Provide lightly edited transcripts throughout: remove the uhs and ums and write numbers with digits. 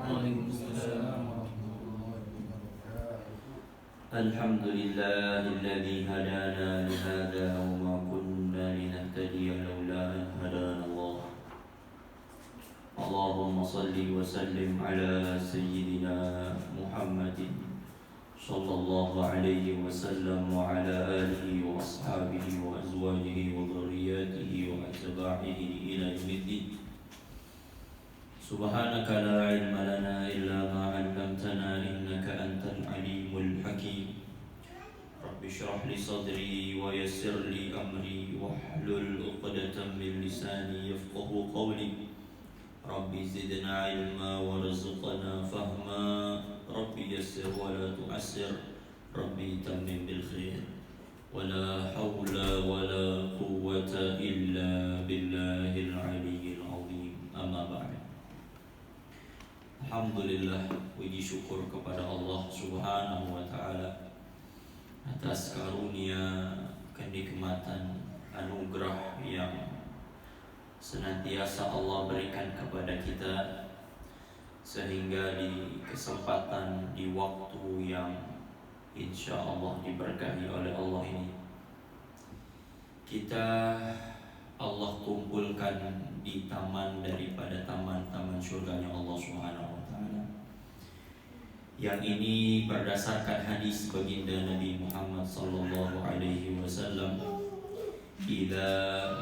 Waalaikumsalam warahmatullahi wabarakatuh. Alhamdulillahilladzi hadana li hadza wa ma kunna linahtadiya laula an hadana Allah. Allahumma salli wa sallim ala sayyidina Muhammadin sallallahu alaihi wasallam wa ala alihi wa ashabihi wa azwajihi wa dhurriyyatihi wa atba'ihi ila yaumiddin. Subhanaka la ilma lana illa ma 'allamtana innaka antal alimul hakim. Rabbi shrah li sadri wa yassir li amri wahlul 'uqdatam min lisani yafqahu qawli. Rabbi zidna ilma warzuqna fahma. Rabbi yassir wa la tu'assir. Rabbi tammim bil khair. Wala hawla wala quwwata illa billahil aliyyil azim. Amma ba'd. Alhamdulillah, puji syukur kepada Allah Subhanahu wa taala atas karunia, kenikmatan, anugerah yang senantiasa Allah berikan kepada kita, sehingga di kesempatan di waktu yang insya Allah diberkahi oleh Allah ini, kita Allah kumpulkan di taman daripada taman-taman surganya Allah Subhanahu wa taala. Yang ini berdasarkan hadis baginda Nabi Muhammad sallallahu alaihi wasallam, "Idza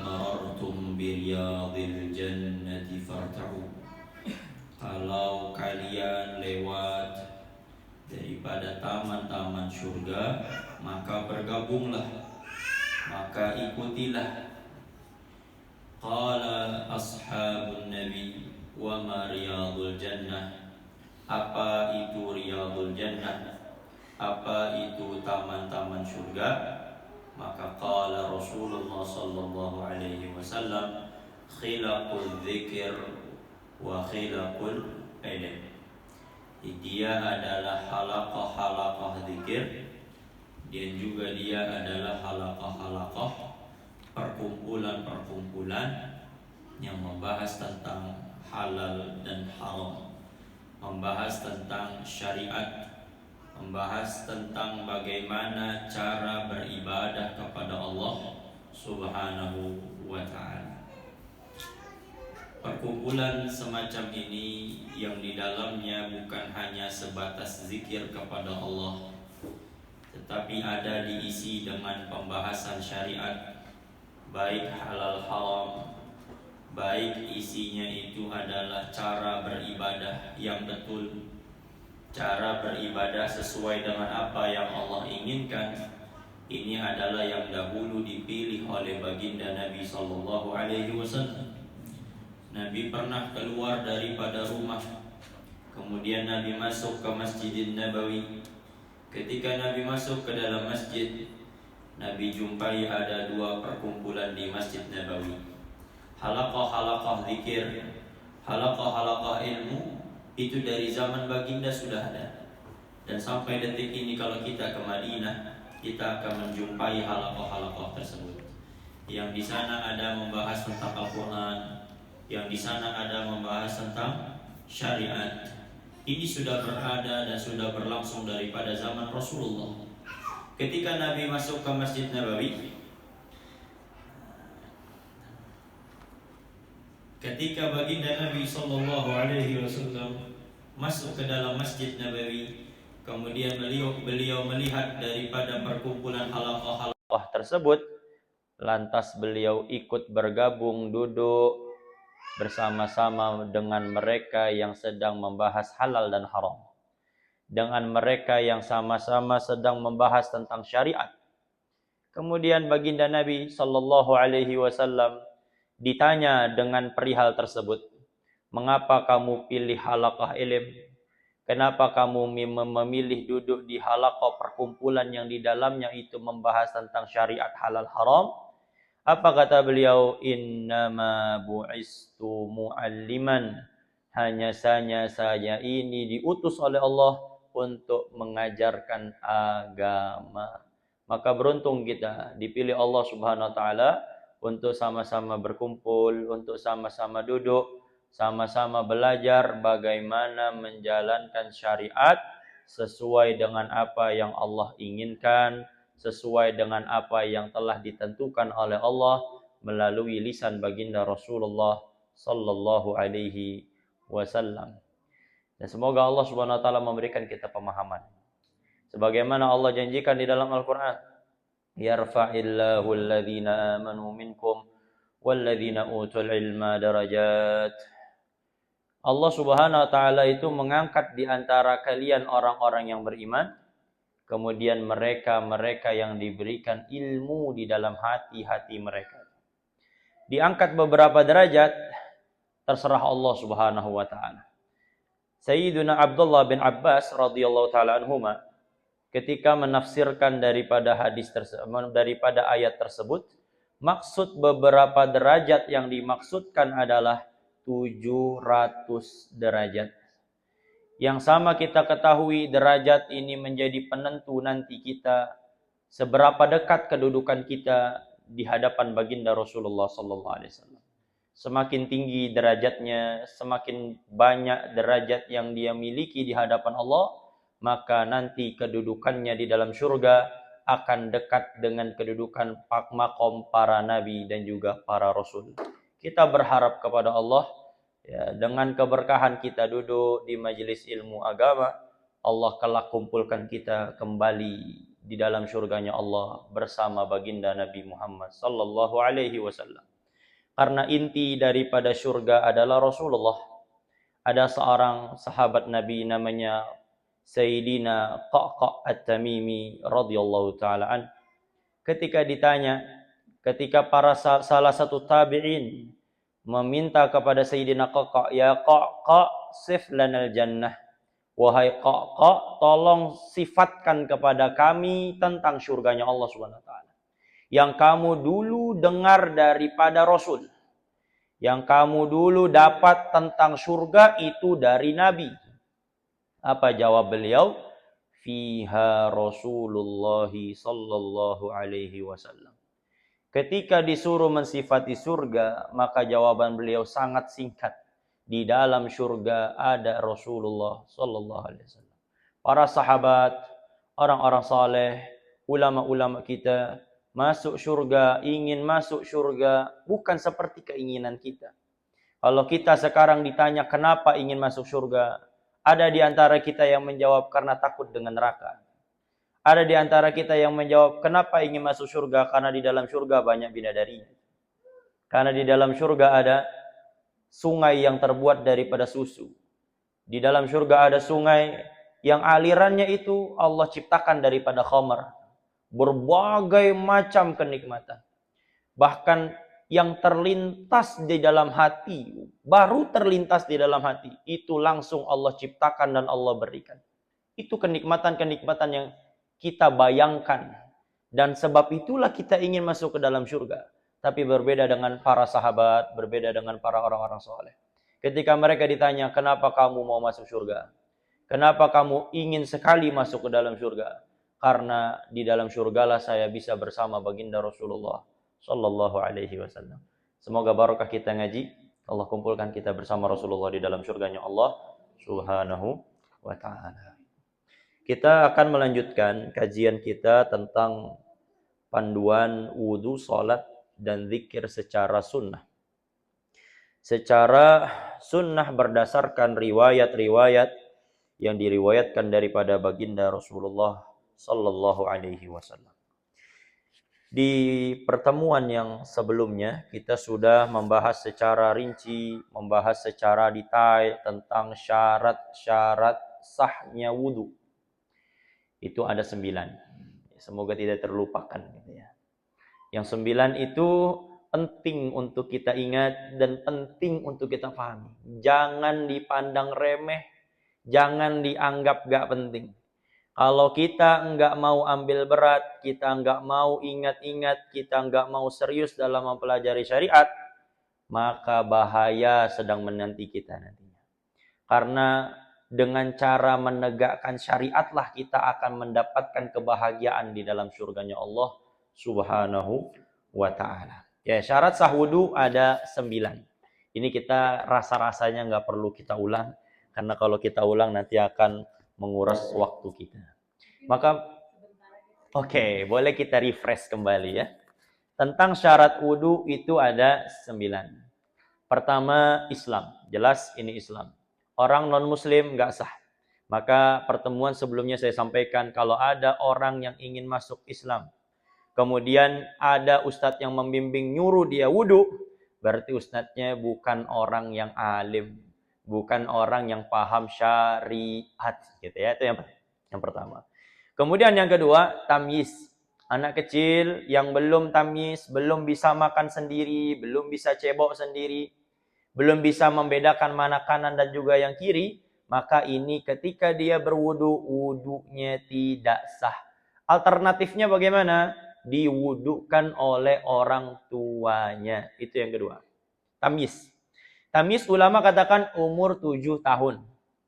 marartum bi riyadil jannati farta'u." Kalau kalian lewat daripada taman-taman surga, maka bergabunglah, maka ikutilah. Qala ashabun nabi wa ma riyadul jannah. Apa itu riyadul jannah? Apa itu taman-taman surga? Maka qala Rasulullah sallallahu alaihi wasallam, khilaqul dzikr wa khilaqul ilm. Dia adalah halaqah-halaqah zikir, dan juga dia adalah halaqah-halaqah perkumpulan-perkumpulan yang membahas tentang halal dan haram, membahas tentang syariat, membahas tentang bagaimana cara beribadah kepada Allah Subhanahu wa ta'ala. Perkumpulan semacam ini yang di dalamnya bukan hanya sebatas zikir kepada Allah, tetapi ada diisi dengan pembahasan syariat, baik halal haram, baik isinya itu adalah cara beribadah yang betul, cara beribadah sesuai dengan apa yang Allah inginkan. Ini adalah yang dahulu dipilih oleh baginda Nabi sallallahu alaihi wasallam. Nabi pernah keluar daripada rumah, kemudian Nabi masuk ke Masjidin Nabawi. Ketika Nabi masuk ke dalam masjid, Nabi jumpai ada dua perkumpulan di Masjid Nabawi. Halaqah-halaqah zikir, halaqah-halaqah ilmu, itu dari zaman baginda sudah ada. Dan sampai detik ini kalau kita ke Madinah, kita akan menjumpai halaqah-halaqah tersebut. Yang di sana ada membahas tentang Al-Quran, yang di sana ada membahas tentang syariat. Ini sudah berada dan sudah berlangsung daripada zaman Rasulullah. Ketika Nabi masuk ke Masjid Nabawi, ketika baginda Nabi sallallahu alaihi wasallam masuk ke dalam Masjid Nabawi, kemudian beliau melihat daripada perkumpulan halaqah-halaqah tersebut, lantas beliau ikut bergabung, duduk bersama-sama dengan mereka yang sedang membahas halal dan haram, dengan mereka yang sama-sama sedang membahas tentang syariat. Kemudian baginda Nabi sallallahu alaihi wasallam ditanya dengan perihal tersebut, "Mengapa kamu pilih halaqah ilm? Kenapa kamu memilih duduk di halaqah perkumpulan yang di dalamnya itu membahas tentang syariat halal haram?" Apa kata beliau? "Innama bu'istu mu'alliman." Hanya saja saya ini diutus oleh Allah untuk mengajarkan agama. Maka beruntung kita dipilih Allah Subhanahu wa taala untuk sama-sama berkumpul, untuk sama-sama duduk, sama-sama belajar bagaimana menjalankan syariat sesuai dengan apa yang Allah inginkan, sesuai dengan apa yang telah ditentukan oleh Allah melalui lisan baginda Rasulullah sallallahu alaihi wasallam. Dan semoga Allah Subhanahu wa taala memberikan kita pemahaman. Sebagaimana Allah janjikan di dalam Al-Qur'an, yarfa'illahu alladhina amanu minkum walladzina utul ilma darajat. Allah Subhanahu wa taala itu mengangkat di antara kalian orang-orang yang beriman, kemudian mereka yang diberikan ilmu di dalam hati-hati mereka. Diangkat beberapa derajat, terserah Allah Subhanahu wa taala. Sayyiduna Abdullah bin Abbas radhiyallahu taala anhuma ketika menafsirkan daripada ayat tersebut, maksud beberapa derajat yang dimaksudkan adalah 700 derajat. Yang sama kita ketahui derajat ini menjadi penentu nanti kita seberapa dekat kedudukan kita di hadapan baginda Rasulullah sallallahu alaihi wasallam. Semakin tinggi derajatnya, semakin banyak derajat yang dia miliki di hadapan Allah, maka nanti kedudukannya di dalam surga akan dekat dengan kedudukan maqam para nabi dan juga para rasul. Kita berharap kepada Allah, ya, dengan keberkahan kita duduk di majelis ilmu agama, Allah kelak kumpulkan kita kembali di dalam surganya Allah bersama baginda Nabi Muhammad sallallahu alaihi wasallam. Karena inti daripada surga adalah Rasulullah. Ada seorang sahabat Nabi namanya Sayyidina Qaqqa' At-Tamimi radhiyallahu taala an. Ketika salah satu tabi'in meminta kepada Sayyidina Qaqqa', ya Qaqqa' sif lanal jannah. Wahai Qaqqa', tolong sifatkan kepada kami tentang surganya Allah Subhanahu wa taala. Yang kamu dulu dengar daripada Rasul. Yang kamu dulu dapat tentang surga itu dari Nabi. Apa jawab beliau? Fiha Rasulullah sallallahu alaihi wasallam. Ketika disuruh mensifati surga, maka jawaban beliau sangat singkat. Di dalam surga ada Rasulullah sallallahu alaihi wasallam. Para sahabat, orang-orang saleh, ulama-ulama kita masuk surga, ingin masuk surga bukan seperti keinginan kita. Kalau kita sekarang ditanya kenapa ingin masuk surga, ada di antara kita yang menjawab karena takut dengan neraka. Ada di antara kita yang menjawab kenapa ingin masuk surga, karena di dalam surga banyak bidadarinya. Karena di dalam surga ada sungai yang terbuat daripada susu. Di dalam surga ada sungai yang alirannya itu Allah ciptakan daripada khamar. Berbagai macam kenikmatan. Bahkan yang terlintas di dalam hati, baru terlintas di dalam hati, itu langsung Allah ciptakan dan Allah berikan. Itu kenikmatan-kenikmatan yang kita bayangkan. Dan sebab itulah kita ingin masuk ke dalam surga. Tapi berbeda dengan para sahabat, berbeda dengan para orang-orang soleh. Ketika mereka ditanya, kenapa kamu mau masuk surga? Kenapa kamu ingin sekali masuk ke dalam surga? Karena di dalam surgalah saya bisa bersama baginda Rasulullah sallallahu alaihi wasallam. Semoga barokah kita ngaji, Allah kumpulkan kita bersama Rasulullah di dalam surganya Allah Subhanahu wa taala. Kita akan melanjutkan kajian kita tentang panduan wudu, salat dan zikir secara sunnah. Secara sunnah berdasarkan riwayat-riwayat yang diriwayatkan daripada baginda Rasulullah sallallahu alaihi wasallam. Di pertemuan yang sebelumnya kita sudah membahas secara rinci, membahas secara detail tentang syarat-syarat sahnya wudu. Itu ada 9. Semoga tidak terlupakan gitu ya. Yang 9 itu penting untuk kita ingat dan penting untuk kita pahami. Jangan dipandang remeh, jangan dianggap gak penting. Kalau kita enggak mau ambil berat, kita enggak mau ingat-ingat, kita enggak mau serius dalam mempelajari syariat, maka bahaya sedang menanti kita nantinya. Karena dengan cara menegakkan syariatlah kita akan mendapatkan kebahagiaan di dalam surganya Allah Subhanahu wa ta'ala. Ya, syarat sah wudu ada 9. Ini kita rasa-rasanya nggak perlu kita ulang, karena kalau kita ulang nanti akan menguras waktu kita. Maka, oke, boleh kita refresh kembali ya. Tentang syarat wudu itu ada 9. Pertama, Islam. Jelas ini Islam. Orang non-muslim nggak sah. Maka pertemuan sebelumnya saya sampaikan, kalau ada orang yang ingin masuk Islam, kemudian ada ustadz yang membimbing nyuruh dia wudu, berarti ustadznya bukan orang yang alim, bukan orang yang paham syariat, gitu ya. Itu yang pertama. Kemudian yang kedua, tamyiz. Anak kecil yang belum tamyiz, belum bisa makan sendiri, belum bisa cebok sendiri, belum bisa membedakan mana kanan dan juga yang kiri, maka ini ketika dia berwudu, wudunya tidak sah. Alternatifnya bagaimana? Diwudukan oleh orang tuanya. Itu yang kedua. Tamyiz. Tamyiz ulama katakan umur 7 tahun.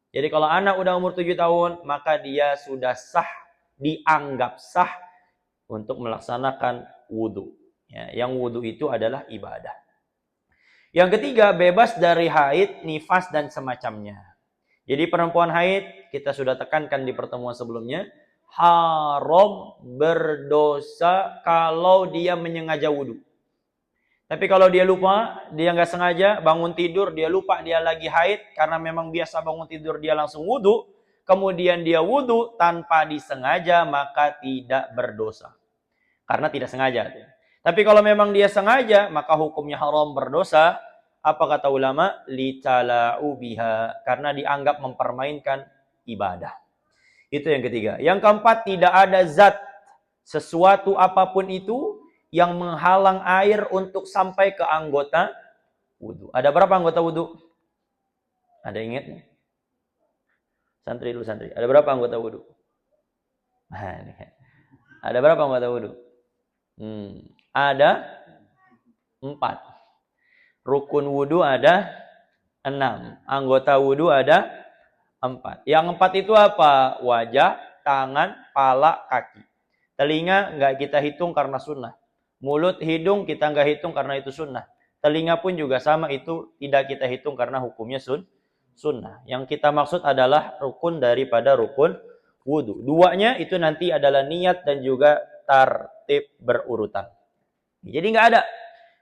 Jadi kalau anak udah umur 7 tahun, maka dia sudah sah, dianggap sah untuk melaksanakan wudu. Ya, yang wudu itu adalah ibadah. Yang ketiga, bebas dari haid, nifas, dan semacamnya. Jadi perempuan haid, kita sudah tekankan di pertemuan sebelumnya, haram berdosa kalau dia menyengaja wudu. Tapi kalau dia lupa, dia nggak sengaja bangun tidur, dia lupa dia lagi haid, karena memang biasa bangun tidur dia langsung wudu, kemudian dia wudu tanpa disengaja, maka tidak berdosa. Karena tidak sengaja. Tapi kalau memang dia sengaja, maka hukumnya haram berdosa. Apa kata ulama? Litala'u biha. Karena dianggap mempermainkan ibadah. Itu yang ketiga. Yang keempat, tidak ada zat, sesuatu apapun itu yang menghalang air untuk sampai ke anggota wudu. Ada berapa anggota wudu? Ada ingat? Santri dulu, santri. Ada berapa anggota wudu? Ada berapa anggota wudu? Ada 4. Rukun wudu ada 6. Anggota wudu ada 4. Yang 4 itu apa? Wajah, tangan, pala, kaki. Telinga nggak kita hitung karena sunnah. Mulut, hidung kita nggak hitung karena itu sunnah. Telinga pun juga sama, itu tidak kita hitung karena hukumnya sunnah. Yang kita maksud adalah rukun daripada rukun wudu. Duanya itu nanti adalah niat dan juga tartib berurutan. Jadi nggak ada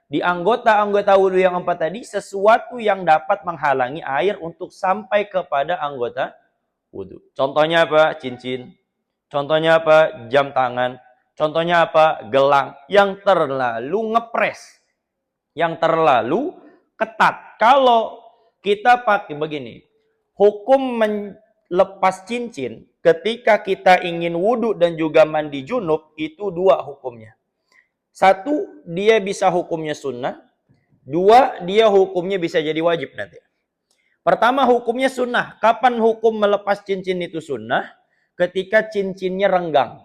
di anggota-anggota wudu yang 4 tadi sesuatu yang dapat menghalangi air untuk sampai kepada anggota wudu. Contohnya apa? Cincin. Contohnya apa? Jam tangan. Contohnya apa? Gelang yang terlalu ngepres, yang terlalu ketat. Kalau kita pakai begini, hukum melepas cincin ketika kita ingin wudu dan juga mandi junub itu 2 hukumnya. 1, dia bisa hukumnya sunnah. 2, dia hukumnya bisa jadi wajib nanti. Pertama, hukumnya sunnah. Kapan hukum melepas cincin itu sunnah? Ketika cincinnya renggang.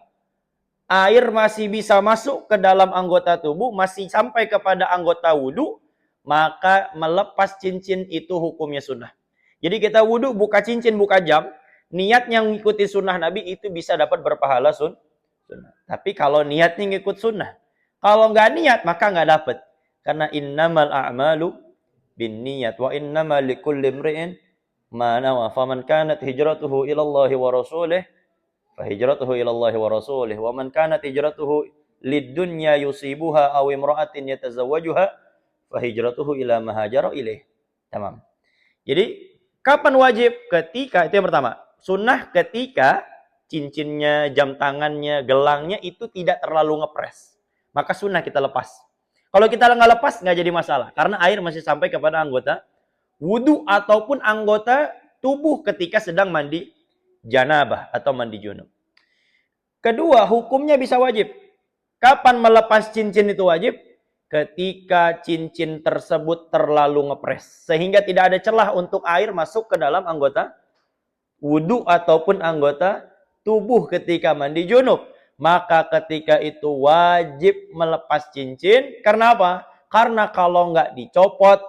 Air masih bisa masuk ke dalam anggota tubuh, masih sampai kepada anggota wudu, maka melepas cincin itu hukumnya sunnah. Jadi kita wudu buka cincin, buka jam, niat yang mengikuti sunnah Nabi itu bisa dapat berpahala sunnah. Tapi kalau niatnya ngikut sunnah, kalau nggak niat maka nggak dapat. Karena innamal a'malu binniyat wa innamal likulli imri'in ma nawa. Faman kanat hijratuhu ila Allah wa rasulih fa hijratuhu ila Allah wa rasulih wa man kanat hijratuhu lidunya yusibuha aw imra'atin yatazawwajuha fa hijratuhu ila ma hajara ilaih. Tamam. Jadi kapan wajib? Ketika, itu yang pertama. Sunnah ketika cincinnya, jam tangannya, gelangnya itu tidak terlalu ngepres. Maka sunnah kita lepas. Kalau kita nggak lepas, nggak jadi masalah. Karena air masih sampai kepada anggota wudu ataupun anggota tubuh ketika sedang mandi janabah atau mandi junub. Kedua, hukumnya bisa wajib. Kapan melepas cincin itu wajib? Ketika cincin tersebut terlalu ngepres. Sehingga tidak ada celah untuk air masuk ke dalam anggota wudu ataupun anggota tubuh ketika mandi junub. Maka ketika itu wajib melepas cincin. Karena apa? Karena kalau nggak dicopot,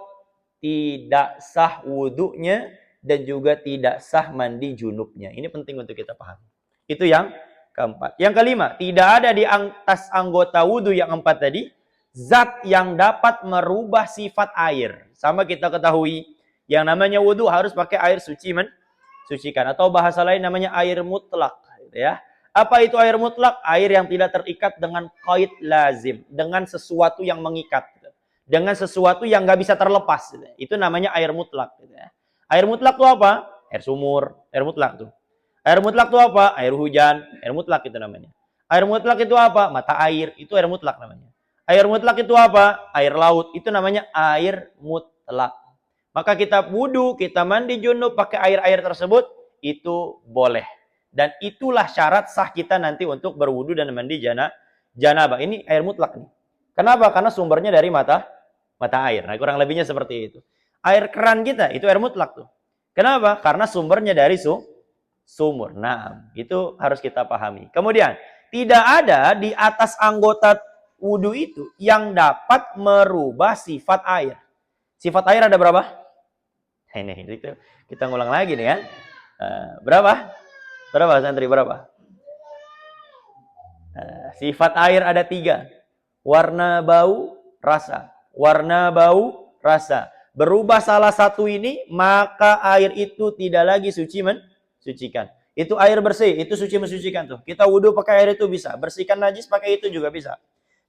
tidak sah wudunya dan juga tidak sah mandi junubnya. Ini penting untuk kita paham. Itu yang keempat. Yang kelima, tidak ada di atas anggota wudu yang 4 tadi zat yang dapat merubah sifat air. Sama kita ketahui, yang namanya wudu harus pakai air suci mensucikan. Atau bahasa lain namanya air mutlak. Gitu ya. Apa itu air mutlak? Air yang tidak terikat dengan qaid lazim. Dengan sesuatu yang mengikat. Gitu. Dengan sesuatu yang nggak bisa terlepas. Gitu. Itu namanya air mutlak. Gitu ya. Air mutlak itu apa? Air sumur. Air mutlak tuh. Air mutlak itu apa? Air hujan. Air mutlak itu namanya. Air mutlak itu apa? Mata air. Itu air mutlak namanya. Air mutlak itu apa? Air laut. Itu namanya air mutlak. Maka kita wudu, kita mandi junub pakai air-air tersebut, itu boleh. Dan itulah syarat sah kita nanti untuk berwudu dan mandi janabah. Ini air mutlak nih. Kenapa? Karena sumbernya dari mata air. Nah, kurang lebihnya seperti itu. Air keran kita itu air mutlak tuh. Kenapa? Karena sumbernya dari sumur. Nah, itu harus kita pahami. Kemudian, tidak ada di atas anggota wudu itu yang dapat merubah sifat air. Sifat air ada berapa? Ini kita ngulang lagi nih kan. Berapa? Berapa santri? Berapa? Sifat air ada 3. Warna, bau, rasa. Warna, bau, rasa. Berubah salah satu ini, maka air itu tidak lagi suci mensucikan. Itu air bersih, itu suci mensucikan tuh. Kita wudu pakai air itu bisa. Bersihkan najis pakai itu juga bisa.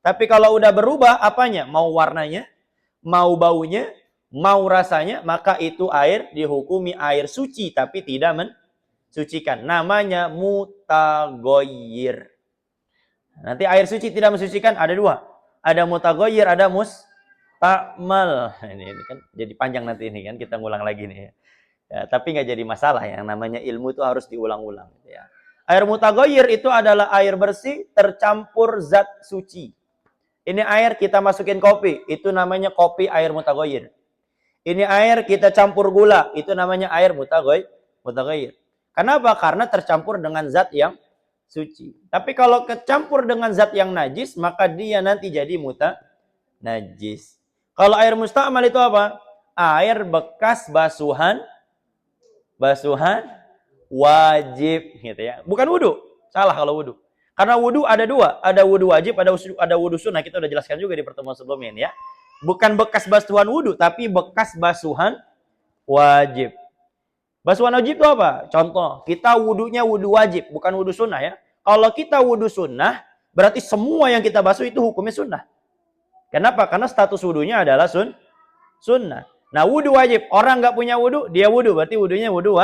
Tapi kalau udah berubah apanya? Mau warnanya, mau baunya, mau rasanya, maka itu air dihukumi air suci tapi tidak mensucikan. Namanya mutagoyir. Nanti air suci tidak mensucikan ada 2. Ada mutagoyir, ada mustakmal. Ini kan jadi panjang nanti ini kan, kita ngulang lagi nih. Ya, tapi nggak jadi masalah, yang namanya ilmu itu harus diulang-ulang. Ya. Air mutagoyir itu adalah air bersih tercampur zat suci. Ini air kita masukin kopi, itu namanya kopi air mutagoyir. Ini air kita campur gula, itu namanya air mutagoyir. Kenapa? Karena tercampur dengan zat yang suci. Tapi kalau kecampur dengan zat yang najis, maka dia nanti jadi najis. Kalau air mustakmal itu apa? Air bekas basuhan wajib, gitu ya. Bukan wudu. Salah kalau wudu. Karena wudu ada 2, ada wudu wajib, ada wudu sunnah. Kita udah jelaskan juga di pertemuan sebelumnya ini ya. Bukan bekas basuhan wudu, tapi bekas basuhan wajib. Basuhan wajib itu apa? Contoh, kita wudunya wudu wajib, bukan wudu sunnah ya. Kalau kita wudu sunnah, berarti semua yang kita basuh itu hukumnya sunnah. Kenapa? Karena status wudunya adalah sunnah. Nah, wudu wajib, orang nggak punya wudu, dia wudu, berarti wudunya wudu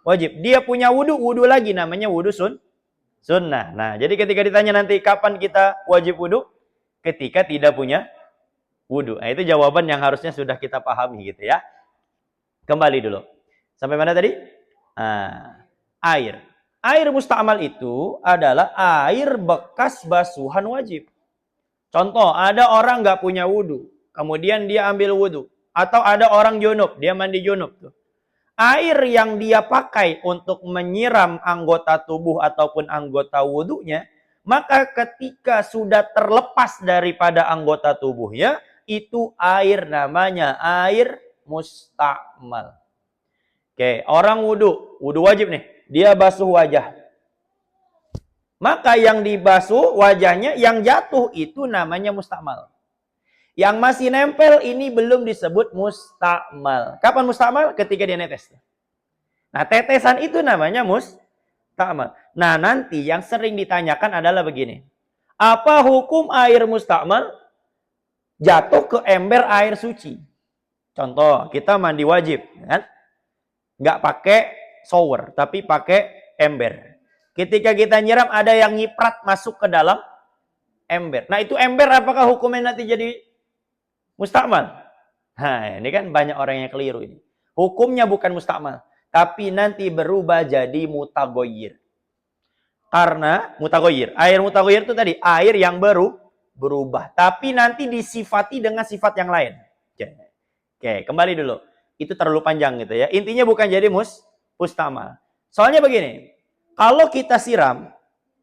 wajib. Dia punya wudu lagi, namanya wudu sunnah. Nah, jadi ketika ditanya nanti kapan kita wajib wudu? Ketika tidak punya wudu. Nah, itu jawaban yang harusnya sudah kita pahami gitu ya. Kembali dulu. Sampai mana tadi? Air. Air mustakmal itu adalah air bekas basuhan wajib. Contoh, ada orang nggak punya wudu, kemudian dia ambil wudu. Atau ada orang junub, dia mandi junub tuh. Air yang dia pakai untuk menyiram anggota tubuh ataupun anggota wudunya, maka ketika sudah terlepas daripada anggota tubuhnya, itu air namanya air mustakmal. Oke, orang wudu wajib nih, dia basuh wajah. Maka yang dibasuh wajahnya, yang jatuh itu namanya mustakmal. Yang masih nempel ini belum disebut mustakmal. Kapan mustakmal? Ketika dia netes. Nah, tetesan itu namanya mustakmal. Nah, nanti yang sering ditanyakan adalah begini. Apa hukum air mustakmal jatuh ke ember air suci? Contoh, kita mandi wajib, kan? Nggak pakai shower, tapi pakai ember. Ketika kita nyiram, ada yang nyiprat masuk ke dalam ember. Nah, itu ember apakah hukumnya nanti jadi mustakmal? Nah, ini kan banyak orang yang keliru ini. Hukumnya bukan mustakmal, tapi nanti berubah jadi mutagoyir. Karena mutagoyir, air mutagoyir itu tadi air yang berubah, tapi nanti disifati dengan sifat yang lain. Oke, kembali dulu. Itu terlalu panjang gitu ya. Intinya bukan jadi mustakmal. Soalnya begini, kalau kita siram,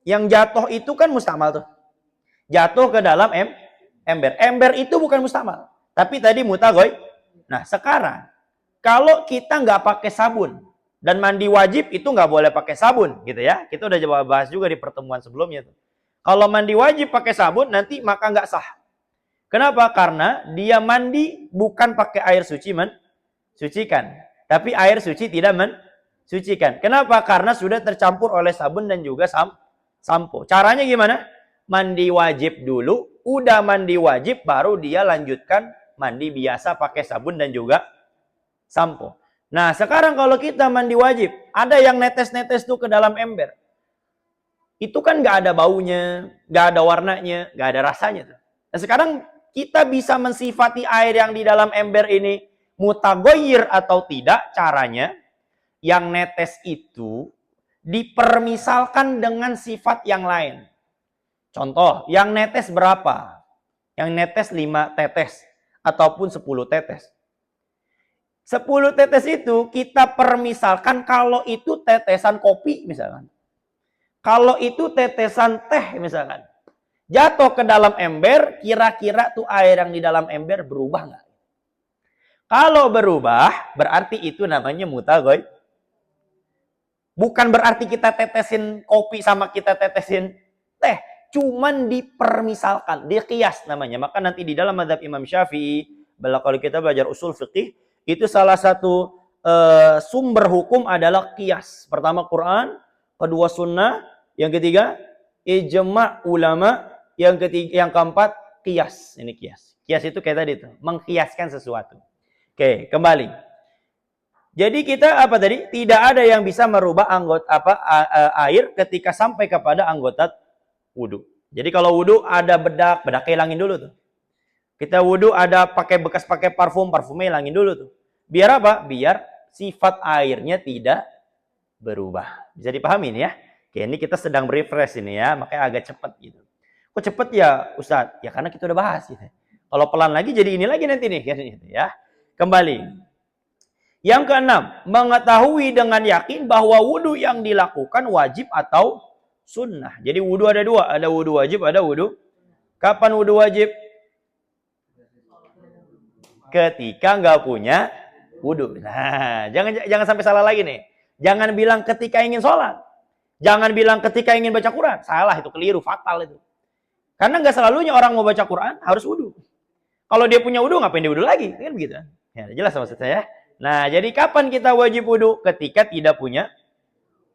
yang jatuh itu kan mustakmal tuh. Jatuh ke dalam ember. Ember itu bukan mustakmal, tapi tadi mutagoy. Nah, sekarang kalau kita nggak pakai sabun dan mandi wajib itu nggak boleh pakai sabun, gitu ya. Kita udah coba bahas juga di pertemuan sebelumnya tuh. Kalau mandi wajib pakai sabun nanti maka nggak sah. Kenapa? Karena dia mandi bukan pakai air suci mensucikan. Tapi air suci tidak mensucikan. Kenapa? Karena sudah tercampur oleh sabun dan juga sampo. Caranya gimana? Mandi wajib dulu. Udah mandi wajib baru dia lanjutkan mandi biasa pakai sabun dan juga sampo. Nah sekarang kalau kita mandi wajib. Ada yang netes-netes tuh ke dalam ember. Itu kan nggak ada baunya, nggak ada warnanya, nggak ada rasanya tuh. Nah sekarang kita bisa mensifati air yang di dalam ember ini mutagoyir atau tidak. Caranya yang netes itu dipermisalkan dengan sifat yang lain. Contoh, yang netes berapa? Yang netes 5 tetes ataupun 10 tetes. 10 tetes itu kita permisalkan kalau itu tetesan kopi misalkan. Kalau itu tetesan teh misalkan. Jatuh ke dalam ember, kira-kira tuh air yang di dalam ember berubah nggak? Kalau berubah, berarti itu namanya mutagoy. Bukan berarti kita tetesin kopi sama kita tetesin teh. Cuman dipermisalkan, diqiyas namanya. Maka nanti di dalam mazhab Imam Syafi'i, kalau kita belajar usul fiqih, itu salah satu sumber hukum adalah qiyas. Pertama Quran, kedua sunnah, yang ketiga ijma' ulama, yang keempat qiyas. Ini qiyas. Qiyas itu kayak tadi tuh, mengkiaskan sesuatu. Oke, kembali. Jadi kita apa tadi? Tidak ada yang bisa merubah air ketika sampai kepada anggota wudu. Jadi kalau wudu ada bedak hilangin dulu tuh. Kita wudu ada bekas pakai parfumnya hilangin dulu tuh. Biar apa? Biar sifat airnya tidak berubah. Bisa dipahami ini ya? Oke, ini kita sedang refresh ini ya, makanya agak cepat gitu. Kok cepet ya Ustadz? Ya karena kita udah bahas gitu. Kalau pelan lagi jadi ini lagi nanti nih ya. Kembali. Yang keenam, mengetahui dengan yakin bahwa wudu yang dilakukan wajib atau sunnah. Jadi wudu ada dua, ada wudu wajib, ada wudu. Kapan wudu wajib? Ketika nggak punya wudu. Nah, jangan sampai salah lagi nih. Jangan bilang ketika ingin sholat. Jangan bilang ketika ingin baca Quran. Salah, itu keliru, fatal itu. Karena nggak selalunya orang mau baca Quran harus wudu. Kalau dia punya wudu, ngapain dia wudu lagi? Kan begitu. Ya, jelas maksud saya. Nah, jadi kapan kita wajib wudu? Ketika tidak punya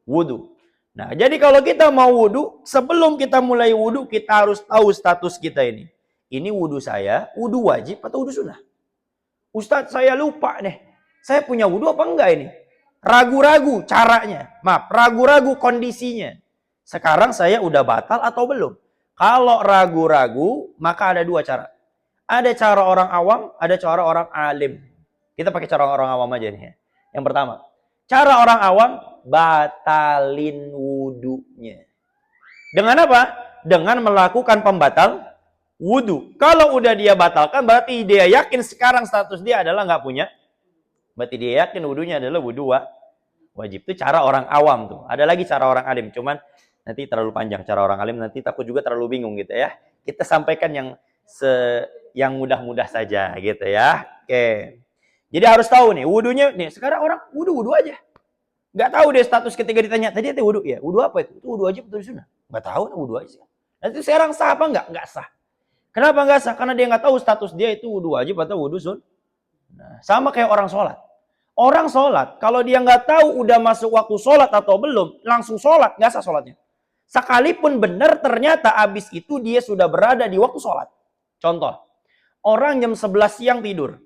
wudu. Nah, jadi kalau kita mau wudu, sebelum kita mulai wudu, kita harus tahu status kita ini. Ini wudu saya, wudu wajib atau wudu sunnah? Ustadz, saya lupa nih. Saya punya wudu apa enggak ini? Ragu-ragu caranya. Maaf, ragu-ragu kondisinya. Sekarang saya udah batal atau belum? Kalau ragu-ragu, maka ada dua cara. Ada cara orang awam, ada cara orang alim. Kita pakai cara orang awam aja nih ya. Yang pertama, cara orang awam, batalin wudunya. Dengan apa? Dengan melakukan pembatal wudu. Kalau udah dia batalkan, berarti dia yakin sekarang status dia adalah nggak punya. Berarti dia yakin wudunya adalah wudu wajib. Itu cara orang awam tuh. Ada lagi cara orang alim. Cuman nanti terlalu panjang cara orang alim. Nanti takut juga terlalu bingung gitu ya. Kita sampaikan yang mudah-mudah saja gitu ya. Oke. Jadi harus tahu nih. Wudunya nih. Sekarang orang wudu aja. Nggak tahu deh status ketika ditanya. Tadi ada wudu ya. Wudu apa itu? Itu wudu wajib atau sunnah? Nggak tahu. Wudu aja. Nanti sekarang sah apa nggak? Nggak sah. Kenapa nggak sah? Karena dia nggak tahu status dia itu wudu wajib atau wudu sunnah. Nah, sama kayak orang sholat. Orang sholat, kalau dia nggak tahu udah masuk waktu sholat atau belum, langsung sholat, nggak sah sholatnya. Sekalipun benar, ternyata abis itu dia sudah berada di waktu sholat. Contoh, orang jam 11 siang tidur.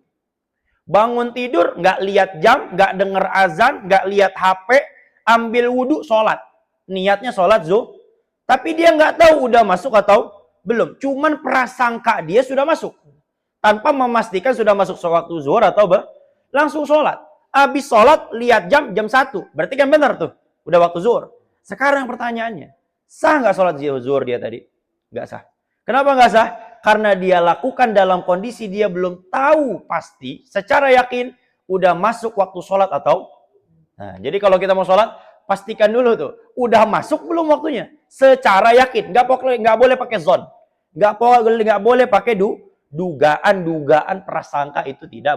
Bangun tidur, nggak lihat jam, nggak denger azan, nggak lihat HP, ambil wudhu, sholat. Niatnya sholat zuhur. Tapi dia nggak tahu udah masuk atau belum. Cuman prasangka dia sudah masuk. Tanpa memastikan sudah masuk waktu zuhur atau langsung sholat. Habis sholat, lihat jam 1. Berarti kan benar tuh. Udah waktu zuhur. Sekarang pertanyaannya. Sah nggak sholat zuhur dia tadi? Nggak sah. Kenapa nggak sah? Karena dia lakukan dalam kondisi dia belum tahu pasti. Secara yakin, udah masuk waktu sholat atau... Nah, jadi kalau kita mau sholat, pastikan dulu tuh. Udah masuk belum waktunya? Secara yakin. Nggak boleh pakai zon. Nggak boleh pakai dugaan prasangka, itu tidak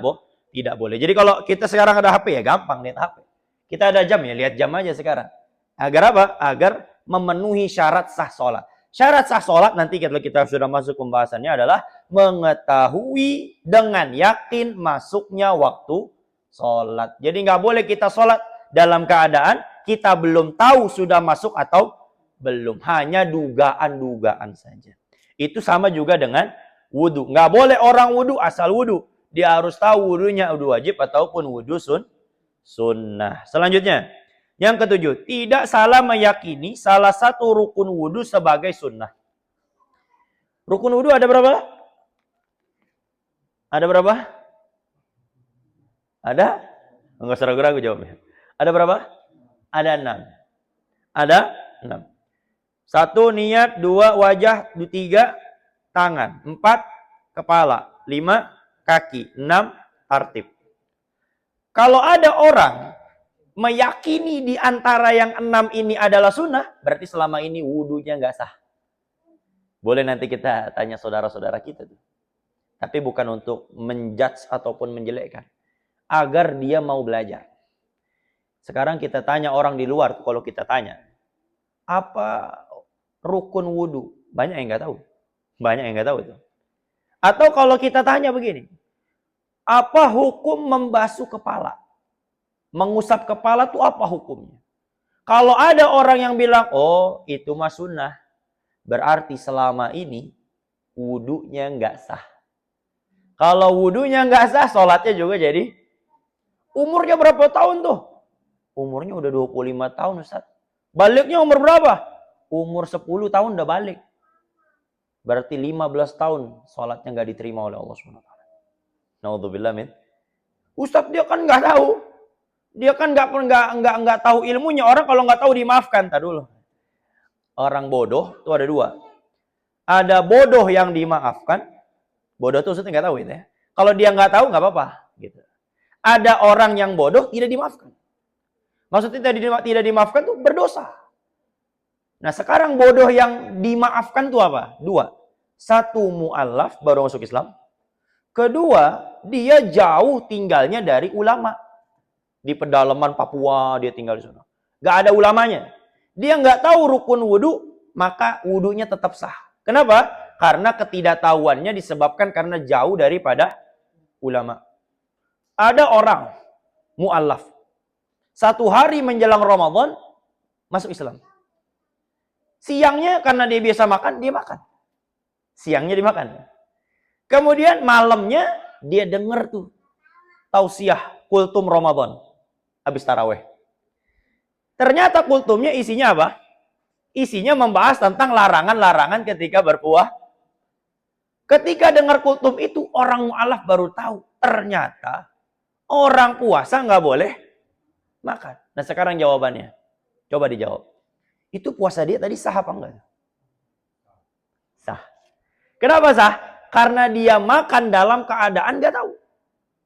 boleh. Jadi kalau kita sekarang ada HP ya gampang lihat HP. Kita ada jam ya lihat jam aja sekarang. Agar apa? Agar memenuhi syarat sah sholat. Syarat sah sholat nanti kalau kita sudah masuk pembahasannya adalah mengetahui dengan yakin masuknya waktu sholat. Jadi nggak boleh kita sholat dalam keadaan kita belum tahu sudah masuk atau belum. Hanya dugaan-dugaan saja. Itu sama juga dengan wudu. Nggak boleh orang wudu asal wudu. Dia harus tahu wudunya wudu wajib ataupun wudu sunnah. Selanjutnya. Yang ketujuh, tidak salah meyakini salah satu rukun wudu sebagai sunnah. Rukun wudu ada berapa? Ada berapa? Ada? Enggak usah ragu-ragu jawabnya. Ada berapa? Ada 6. Ada 6. 1 niat, 2 wajah, 3 tangan, 4 kepala, 5 kaki, 6 tartib. Kalau ada orang meyakini di antara yang 6 ini adalah sunnah, berarti selama ini wudunya nggak sah. Boleh nanti kita tanya saudara-saudara kita tuh. Tapi bukan untuk menjudge ataupun menjelekkan. Agar dia mau belajar. Sekarang kita tanya orang di luar tuh, kalau kita tanya. Apa rukun wudu? Banyak yang nggak tahu. Banyak yang nggak tahu itu. Atau kalau kita tanya begini. Apa hukum membasuh kepala? Mengusap kepala itu apa hukumnya? Kalau ada orang yang bilang, oh itu mah sunnah. Berarti selama ini wudunya nggak sah. Kalau wudunya nggak sah, sholatnya juga jadi. Umurnya berapa tahun tuh? Umurnya udah 25 tahun Ustaz. Baliknya umur berapa? Umur 10 tahun udah balik. Berarti 15 tahun sholatnya nggak diterima oleh Allah SWT. Naudzubillah min. Ustaz dia kan nggak tahu. Dia kan nggak tahu ilmunya. Orang kalau nggak tahu dimaafkan. Tadi dulu. Orang bodoh itu ada 2. Ada bodoh yang dimaafkan. Bodoh itu Ustaz nggak tahu itu ya. Kalau dia nggak tahu nggak apa-apa. Gitu. Ada orang yang bodoh tidak dimaafkan. Maksudnya tidak dimaafkan itu berdosa. Nah sekarang bodoh yang dimaafkan itu apa? 2. 1 mu'allaf baru masuk Islam. Kedua dia jauh tinggalnya dari ulama. Di pedalaman Papua dia tinggal di sana. Gak ada ulamanya. Dia nggak tahu rukun wudu, maka wudunya tetap sah. Kenapa? Karena ketidaktahuannya disebabkan karena jauh daripada ulama. Ada orang mu'allaf. 1 hari menjelang Ramadan masuk Islam. Siangnya karena dia biasa makan, dia makan. Siangnya dimakan. Kemudian malamnya dia dengar tuh tausiah kultum Ramadan. Habis taraweh. Ternyata kultumnya isinya apa? Isinya membahas tentang larangan-larangan ketika berpuasa. Ketika dengar kultum itu, orang mu'alaf baru tahu. Ternyata orang puasa nggak boleh makan. Nah sekarang jawabannya. Coba dijawab. Itu puasa dia tadi sah apa enggak? Sah. Kenapa sah? Karena dia makan dalam keadaan nggak tahu.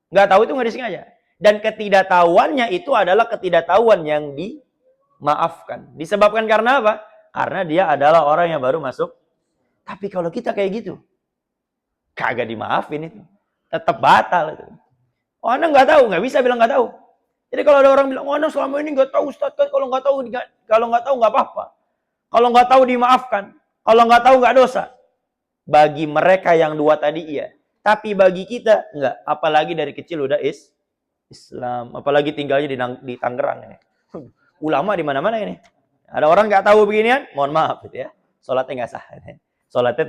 Nggak tahu itu nggak disengaja. Dan ketidaktahuannya itu adalah ketidaktahuan yang dimaafkan. Disebabkan karena apa? Karena dia adalah orang yang baru masuk. Tapi kalau kita kayak gitu, kagak dimaafin itu. Tetap batal itu. Oh, Anda nggak tahu, nggak bisa bilang nggak tahu. Jadi kalau ada orang bilang, oh Anda selama ini nggak tahu Ustaz, kan kalau nggak tahu nggak apa-apa. Kalau nggak tahu dimaafkan. Kalau nggak tahu nggak dosa. Bagi mereka yang 2 tadi iya. Tapi bagi kita nggak. Apalagi dari kecil udah Islam, apalagi tinggalnya di Tangerang ini. Ulama di mana-mana ini. Ada orang nggak tahu beginian, mohon maaf gitu ya. Salatnya nggak sah. Salatnya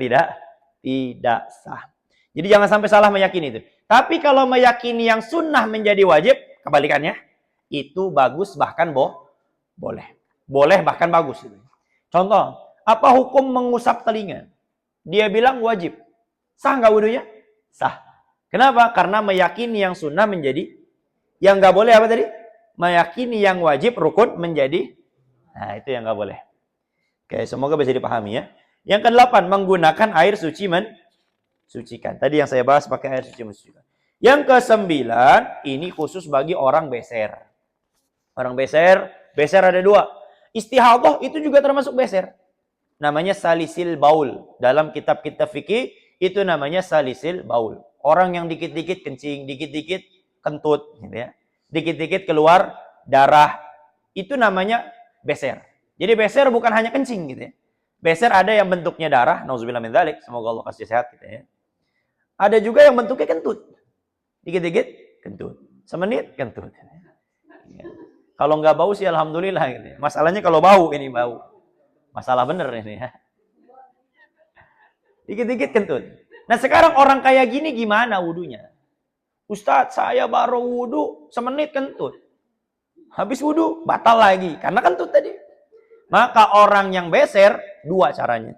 tidak sah. Jadi jangan sampai salah meyakini itu. Tapi kalau meyakini yang sunnah menjadi wajib, kebalikannya, itu bagus bahkan boleh. Boleh bahkan bagus. Contoh, apa hukum mengusap telinga? Dia bilang wajib. Sah nggak wudunya? Sah. Kenapa? Karena meyakini yang sunnah menjadi. Yang nggak boleh apa tadi? Meyakini yang wajib rukun menjadi. Nah, itu yang nggak boleh. Oke, semoga bisa dipahami ya. Yang ke-8, menggunakan air suci mensucikan. Tadi yang saya bahas pakai air suci mensucikan. Yang ke-9, ini khusus bagi orang beser. Orang beser ada 2. Istihadhah itu juga termasuk beser. Namanya salisil baul. Dalam kitab-kitab fikih itu namanya salisil baul. Orang yang dikit-dikit kencing, dikit-dikit kentut, gitu ya. Dikit-dikit keluar darah. Itu namanya beser. Jadi beser bukan hanya kencing gitu ya. Beser ada yang bentuknya darah, nauzubillah min dzalik, semoga Allah kasih sehat kita ya. Ada juga yang bentuknya kentut. Dikit-dikit kentut. Semenit kentut. Ya. Kalau nggak bau sih alhamdulillah gitu. Masalahnya kalau bau, ini bau. Masalah bener ini ya. Dikit-dikit kentut. Nah sekarang orang kayak gini gimana wudunya? Ustadz, saya baru wudu semenit kentut. Habis wudu batal lagi karena kentut tadi. Maka orang yang beser dua caranya.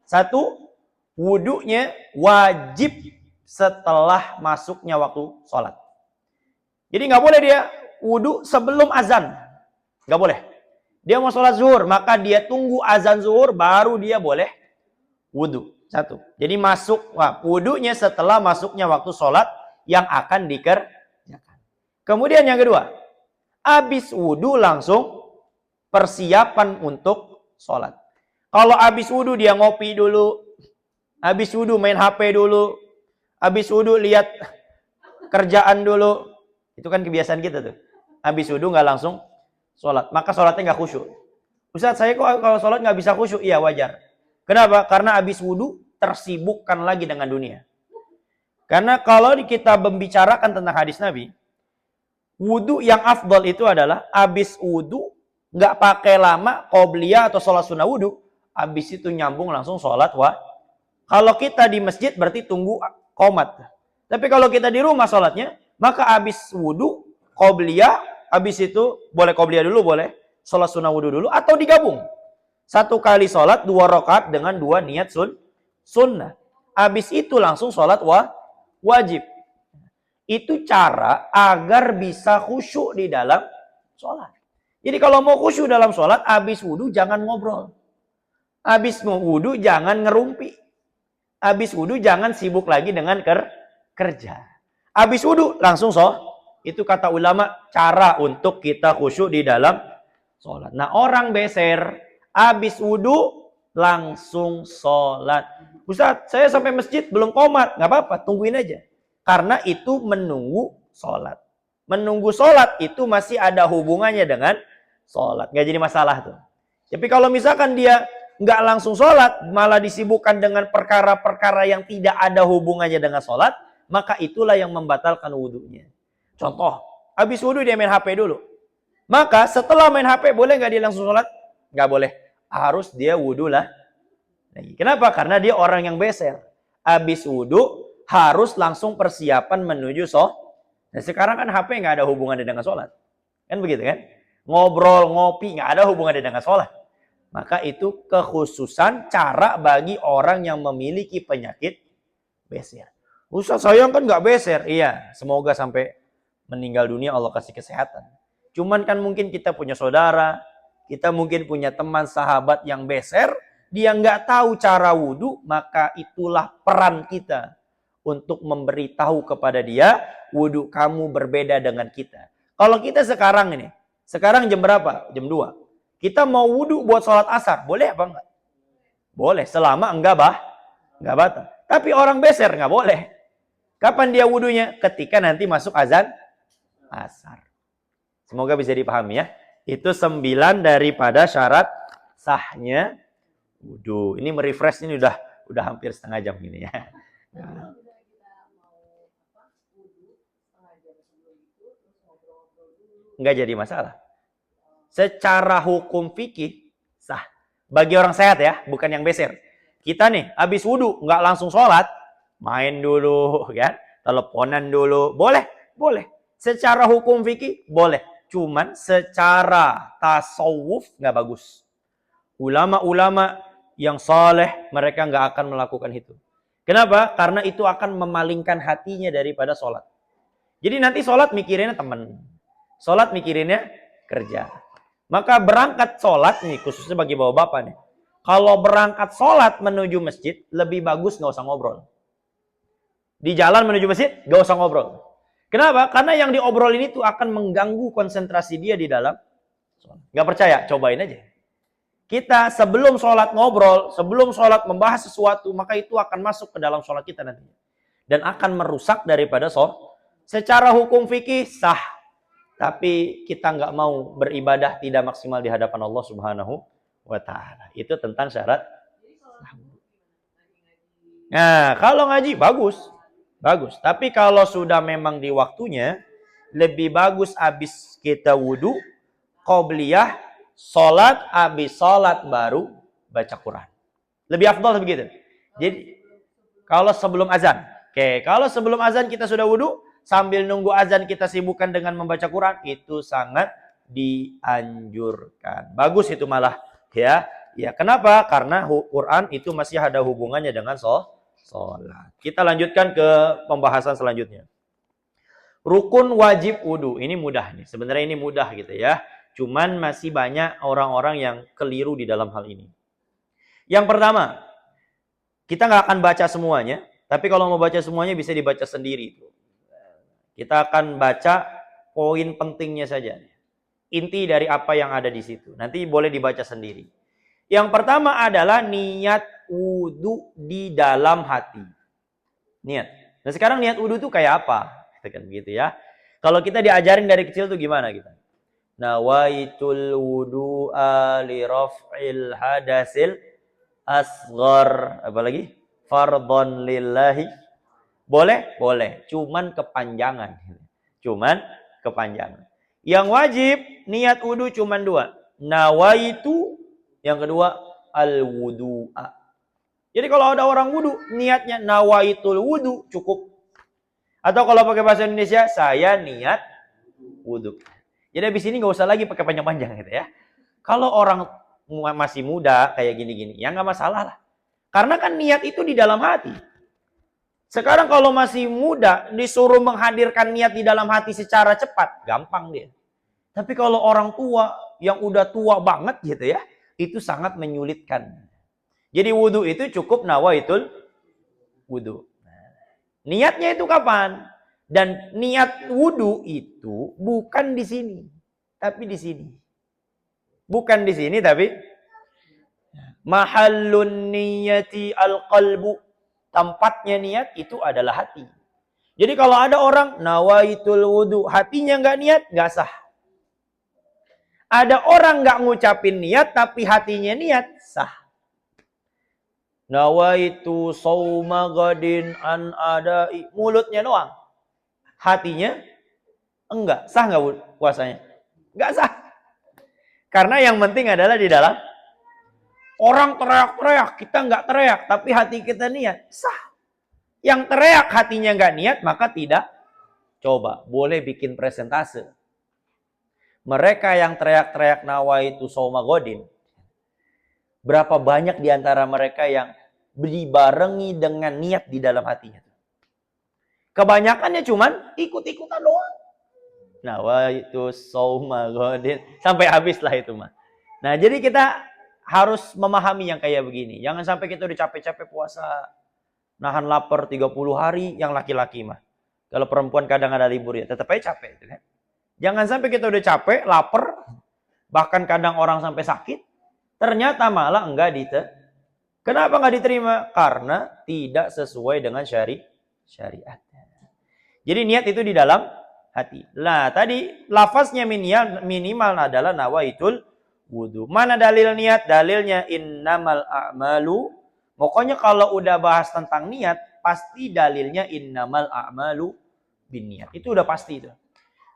Satu, wudunya wajib setelah masuknya waktu sholat. Jadi nggak boleh dia wudu sebelum azan. Nggak boleh. Dia mau sholat zuhur, maka dia tunggu azan zuhur baru dia boleh wudu. Satu. Jadi wudunya setelah masuknya waktu sholat yang akan dikerjakan. Kemudian yang kedua, habis wudu langsung persiapan untuk sholat. Kalau habis wudu dia ngopi dulu, habis wudu main HP dulu, habis wudu lihat kerjaan dulu. Itu kan kebiasaan kita tuh. Habis wudu nggak langsung sholat, maka sholatnya nggak khusyuk. Ustaz, saya kok kalau sholat nggak bisa khusyuk? Iya wajar. Kenapa? Karena habis wudu tersibukkan lagi dengan dunia. Karena kalau kita membicarakan tentang hadis Nabi, wudu yang afdal itu adalah habis wudu nggak pakai lama qobliyah atau sholat sunnah wudu, habis itu nyambung langsung sholat Kalau kita di masjid berarti tunggu qomat. Tapi kalau kita di rumah sholatnya, maka habis wudu qobliyah, habis itu boleh qobliyah dulu, boleh sholat sunnah wudu dulu, atau digabung. Satu kali sholat 2 rakaat dengan 2 niat sunnah. Habis itu langsung sholat wajib. Itu cara agar bisa khusyuk di dalam sholat. Jadi kalau mau khusyuk dalam sholat, habis wudhu jangan ngobrol. Habis wudhu jangan ngerumpi. Habis wudhu jangan sibuk lagi dengan kerja. Habis wudhu langsung Itu kata ulama cara untuk kita khusyuk di dalam sholat. Nah orang beser, habis wudhu langsung sholat. Ustaz, saya sampai masjid belum qomat. Nggak apa-apa, tungguin aja. Karena itu menunggu sholat. Menunggu sholat itu masih ada hubungannya dengan sholat. Nggak jadi masalah tuh. Tapi kalau misalkan dia nggak langsung sholat, malah disibukkan dengan perkara-perkara yang tidak ada hubungannya dengan sholat, maka itulah yang membatalkan wudhunya. Contoh, habis wudhu dia main HP dulu. Maka setelah main HP, boleh nggak dia langsung sholat? Nggak boleh. Harus dia wudhu lah. Kenapa? Karena dia orang yang beser. Habis wudhu, harus langsung persiapan menuju sholat. Nah sekarang kan HP nggak ada hubungannya dengan sholat. Kan begitu kan? Ngobrol, ngopi, nggak ada hubungannya dengan sholat. Maka itu kekhususan cara bagi orang yang memiliki penyakit beser. Ustaz, saya kan nggak beser. Iya, semoga sampai meninggal dunia Allah kasih kesehatan. Cuman kan mungkin kita punya saudara, kita mungkin punya teman sahabat yang beser, dia nggak tahu cara wudhu, maka itulah peran kita untuk memberitahu kepada dia, wudhu kamu berbeda dengan kita. Kalau kita sekarang jam berapa? Jam 2. Kita mau wudhu buat sholat asar, boleh apa enggak? Boleh, selama enggak batal. Tapi orang beser enggak boleh. Kapan dia wudhunya? Ketika nanti masuk azan asar. Semoga bisa dipahami ya. Itu 9 daripada syarat sahnya wudhu. Ini merefresh, ini udah hampir setengah jam ini ya. Nah. Enggak jadi masalah. Secara hukum fikih sah. Bagi orang sehat ya, bukan yang beser. Kita nih habis wudhu nggak langsung sholat, main dulu ya, teleponan dulu, boleh. Secara hukum fikih boleh. Cuman secara tasawuf nggak bagus. Ulama-ulama yang saleh mereka nggak akan melakukan itu. Kenapa? Karena itu akan memalingkan hatinya daripada sholat. Jadi nanti sholat mikirinnya teman. Sholat mikirinnya kerja. Maka berangkat sholat nih, khususnya bagi bapak-bapak nih. Kalau berangkat sholat menuju masjid, lebih bagus nggak usah ngobrol. Di jalan menuju masjid, nggak usah ngobrol. Kenapa? Karena yang diobrolin itu akan mengganggu konsentrasi dia di dalam sholat. Nggak percaya? Cobain aja. Kita sebelum sholat ngobrol, sebelum sholat membahas sesuatu, maka itu akan masuk ke dalam sholat kita nantinya. Dan akan merusak daripada sholat. Secara hukum fikih sah. Tapi kita nggak mau beribadah tidak maksimal di hadapan Allah Subhanahu wa Ta'ala. Itu tentang syarat Nah, kalau ngaji bagus. Bagus. Tapi kalau sudah memang di waktunya, lebih bagus habis kita wudhu, qobliyah, sholat, habis sholat baru baca Quran. Lebih afdal begitu. Jadi, kalau sebelum azan. Oke, kalau sebelum azan kita sudah wudhu, sambil nunggu azan kita sibukkan dengan membaca Quran, itu sangat dianjurkan. Bagus itu malah. Ya, kenapa? Karena Quran itu masih ada hubungannya dengan sholat. Kita lanjutkan ke pembahasan selanjutnya. Rukun wajib wudhu. Ini mudah nih. Sebenarnya ini mudah gitu ya. Cuman masih banyak orang-orang yang keliru di dalam hal ini. Yang pertama, kita nggak akan baca semuanya. Tapi kalau mau baca semuanya bisa dibaca sendiri. Kita akan baca poin pentingnya saja. Inti dari apa yang ada di situ. Nanti boleh dibaca sendiri. Yang pertama adalah niat wudhu di dalam hati. Niat. Nah sekarang niat wudhu itu kayak apa? Kan begitu ya. Kalau kita diajarin dari kecil tuh gimana kita? Nawaitul wudu'a li raf'il hadasil asghar. Apa lagi? Fardhon lillahi. Boleh? Boleh. Cuman kepanjangan. Yang wajib niat wudhu cuman 2. Nawaitu. Yang kedua, al-wudu'a. Jadi kalau ada orang wudhu, niatnya nawaitul wudhu, cukup. Atau kalau pakai bahasa Indonesia, saya niat wudhu. Jadi habis ini nggak usah lagi pakai panjang-panjang gitu ya. Kalau orang masih muda, kayak gini-gini, ya nggak masalah lah. Karena kan niat itu di dalam hati. Sekarang kalau masih muda, disuruh menghadirkan niat di dalam hati secara cepat, gampang dia. Tapi kalau orang tua, yang udah tua banget gitu ya, itu sangat menyulitkan. Jadi wudhu itu cukup nawaitul wudhu. Niatnya itu kapan? Dan niat wudhu itu bukan di sini, tapi di sini. Bukan di sini, tapi mahallun niyati al-qalbu. Tempatnya niat itu adalah hati. Jadi kalau ada orang nawaitul wudhu, hatinya nggak niat, nggak sah. Ada orang nggak ngucapin niat, tapi hatinya niat, sah. Nawaitu sauma gadin an adai. Mulutnya doang. Hatinya enggak. Sah nggak puasanya? Nggak sah. Karena yang penting adalah di dalam. Orang teriak-teriak, kita nggak teriak, tapi hati kita niat, sah. Yang teriak hatinya nggak niat, maka tidak. Coba, boleh bikin presentase. Mereka yang teriak-teriak nawaitu sauma godin, berapa banyak di antara mereka yang dibarengi dengan niat di dalam hatinya? Kebanyakannya cuman ikut-ikutan doang. Nawaitu sauma godin, sampai habis lah itu mah. Nah, jadi kita harus memahami yang kayak begini. Jangan sampai kita udah capek-capek puasa, nahan lapar 30 hari, yang laki-laki mah. Kalau perempuan kadang ada libur ya, tetap aja capek. Gitu kan? Jangan sampai kita udah capek, lapar, bahkan kadang orang sampai sakit, ternyata malah enggak diterima. Kenapa enggak diterima? Karena tidak sesuai dengan syariat. Jadi niat itu di dalam hati. Nah, tadi lafaznya minimal adalah nawaitul wudhu. Mana dalil niat? Dalilnya innamal a'malu. Pokoknya kalau udah bahas tentang niat, pasti dalilnya innamal a'malu binniyat. Itu udah pasti itu.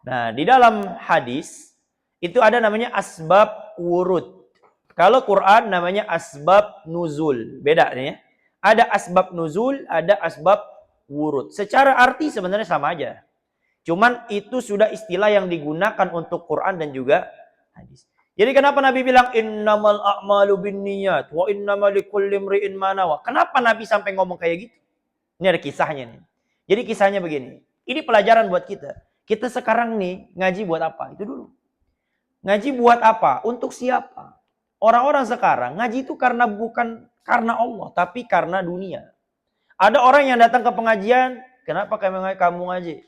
Nah, di dalam hadis itu ada namanya asbab wurud. Kalau Quran namanya asbab nuzul. Beda nih ya. Ada asbab nuzul, ada asbab wurud. Secara arti sebenarnya sama aja. Cuman itu sudah istilah yang digunakan untuk Quran dan juga hadis. Jadi kenapa Nabi bilang innamal a'malu binniyat wa innamal likulli imri'in ma nawa? Kenapa Nabi sampai ngomong kayak gitu? Ini ada kisahnya nih. Jadi kisahnya begini. Ini pelajaran buat kita. Kita sekarang nih ngaji buat apa? Itu dulu. Ngaji buat apa? Untuk siapa? Orang-orang sekarang ngaji itu bukan karena Allah, tapi karena dunia. Ada orang yang datang ke pengajian, kenapa kamu ngaji?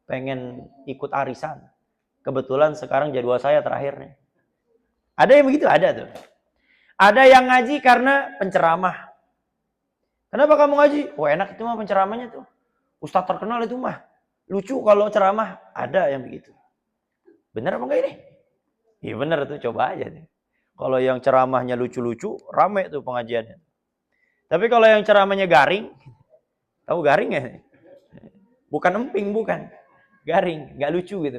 Pengen ikut arisan. Kebetulan sekarang jadwal saya terakhir nih. Ada yang begitu? Ada tuh. Ada yang ngaji karena penceramah. Kenapa kamu ngaji? Oh enak itu mah penceramahnya tuh. Ustadz terkenal itu mah. Lucu kalau ceramah. Ada yang begitu. Benar apa enggak ini? Iya benar tuh, coba aja deh. Kalau yang ceramahnya lucu-lucu, rame tuh pengajiannya. Tapi kalau yang ceramahnya garing, Tahu garing ya? Bukan emping, bukan. Garing, nggak lucu gitu.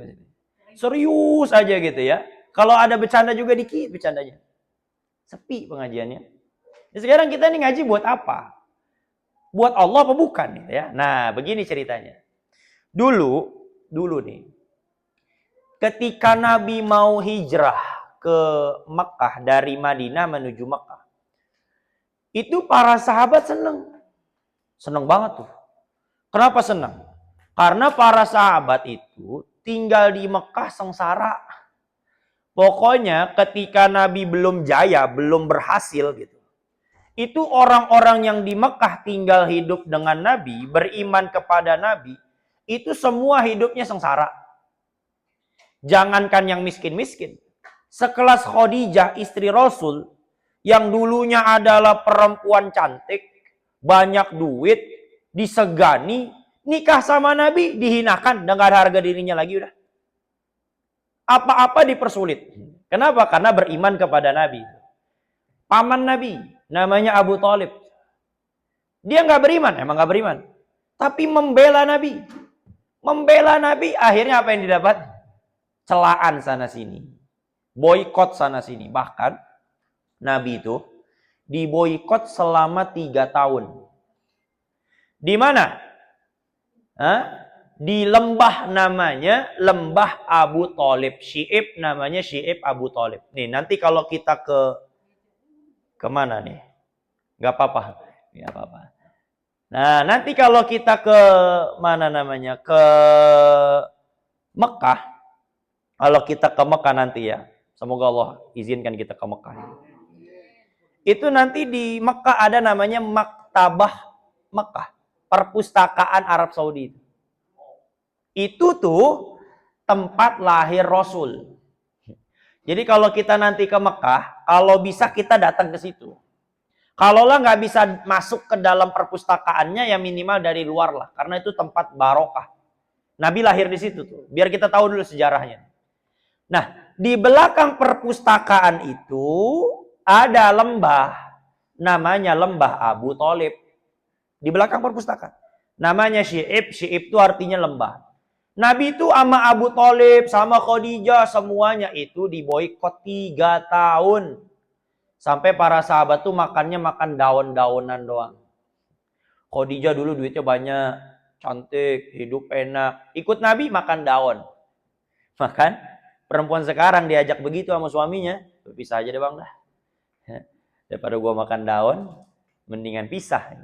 Serius aja gitu ya. Kalau ada bercanda juga dikit bercandanya. Sepi pengajiannya. Ya, sekarang kita ini ngaji buat apa? Buat Allah apa bukan gitu ya? Nah, begini ceritanya. Dulu nih. Ketika Nabi mau hijrah ke Mekah dari Madinah menuju Mekah. Itu para sahabat seneng. Seneng banget tuh. Kenapa seneng? Karena para sahabat itu tinggal di Mekah sengsara. Pokoknya ketika Nabi belum jaya, belum berhasil gitu. Itu orang-orang yang di Mekah tinggal hidup dengan Nabi, beriman kepada Nabi, itu semua hidupnya sengsara. Jangankan yang miskin-miskin. Sekelas Khadijah istri Rasul, yang dulunya adalah perempuan cantik, banyak duit, disegani, nikah sama Nabi dihinakan, dan gak ada harga dirinya lagi udah. Apa-apa dipersulit. Kenapa? Karena beriman kepada Nabi. Paman Nabi, namanya Abu Thalib. Dia nggak beriman, emang nggak beriman. Tapi membela Nabi. Membela Nabi, akhirnya apa yang didapat? Celaan sana sini. Boikot sana sini. Bahkan, Nabi itu diboikot selama 3 tahun. Di mana? Di lembah namanya Lembah Abu Thalib. Syi'ib namanya Syi'ib Abu Thalib. Nih, nanti kalau kita kemana nih? Gak apa-apa. Gak apa-apa. Nah, nanti kalau kita ke mana namanya? Ke Mekah. Kalau kita ke Mekah nanti ya. Semoga Allah izinkan kita ke Mekah. Itu nanti di Mekah ada namanya Maktabah Mekah. Perpustakaan Arab Saudi. Itu tuh tempat lahir Rasul. Jadi kalau kita nanti ke Mekah, kalau bisa kita datang ke situ. Kalau lah nggak bisa masuk ke dalam perpustakaannya, ya minimal dari luar lah. Karena itu tempat barokah. Nabi lahir di situ tuh. Biar kita tahu dulu sejarahnya. Nah, di belakang perpustakaan itu ada lembah. Namanya Lembah Abu Thalib. Di belakang perpustakaan. Namanya Syi'ib. Syi'ib itu artinya lembah. Nabi itu sama Abu Thalib, sama Khadijah, semuanya itu diboikot 3 tahun. Sampai para sahabat tuh makannya makan daun-daunan doang. Khadijah dulu duitnya banyak, cantik, hidup enak. Ikut Nabi makan daun. Makan perempuan sekarang diajak begitu sama suaminya, pisah aja deh bang dah. Daripada gua makan daun, mendingan pisah.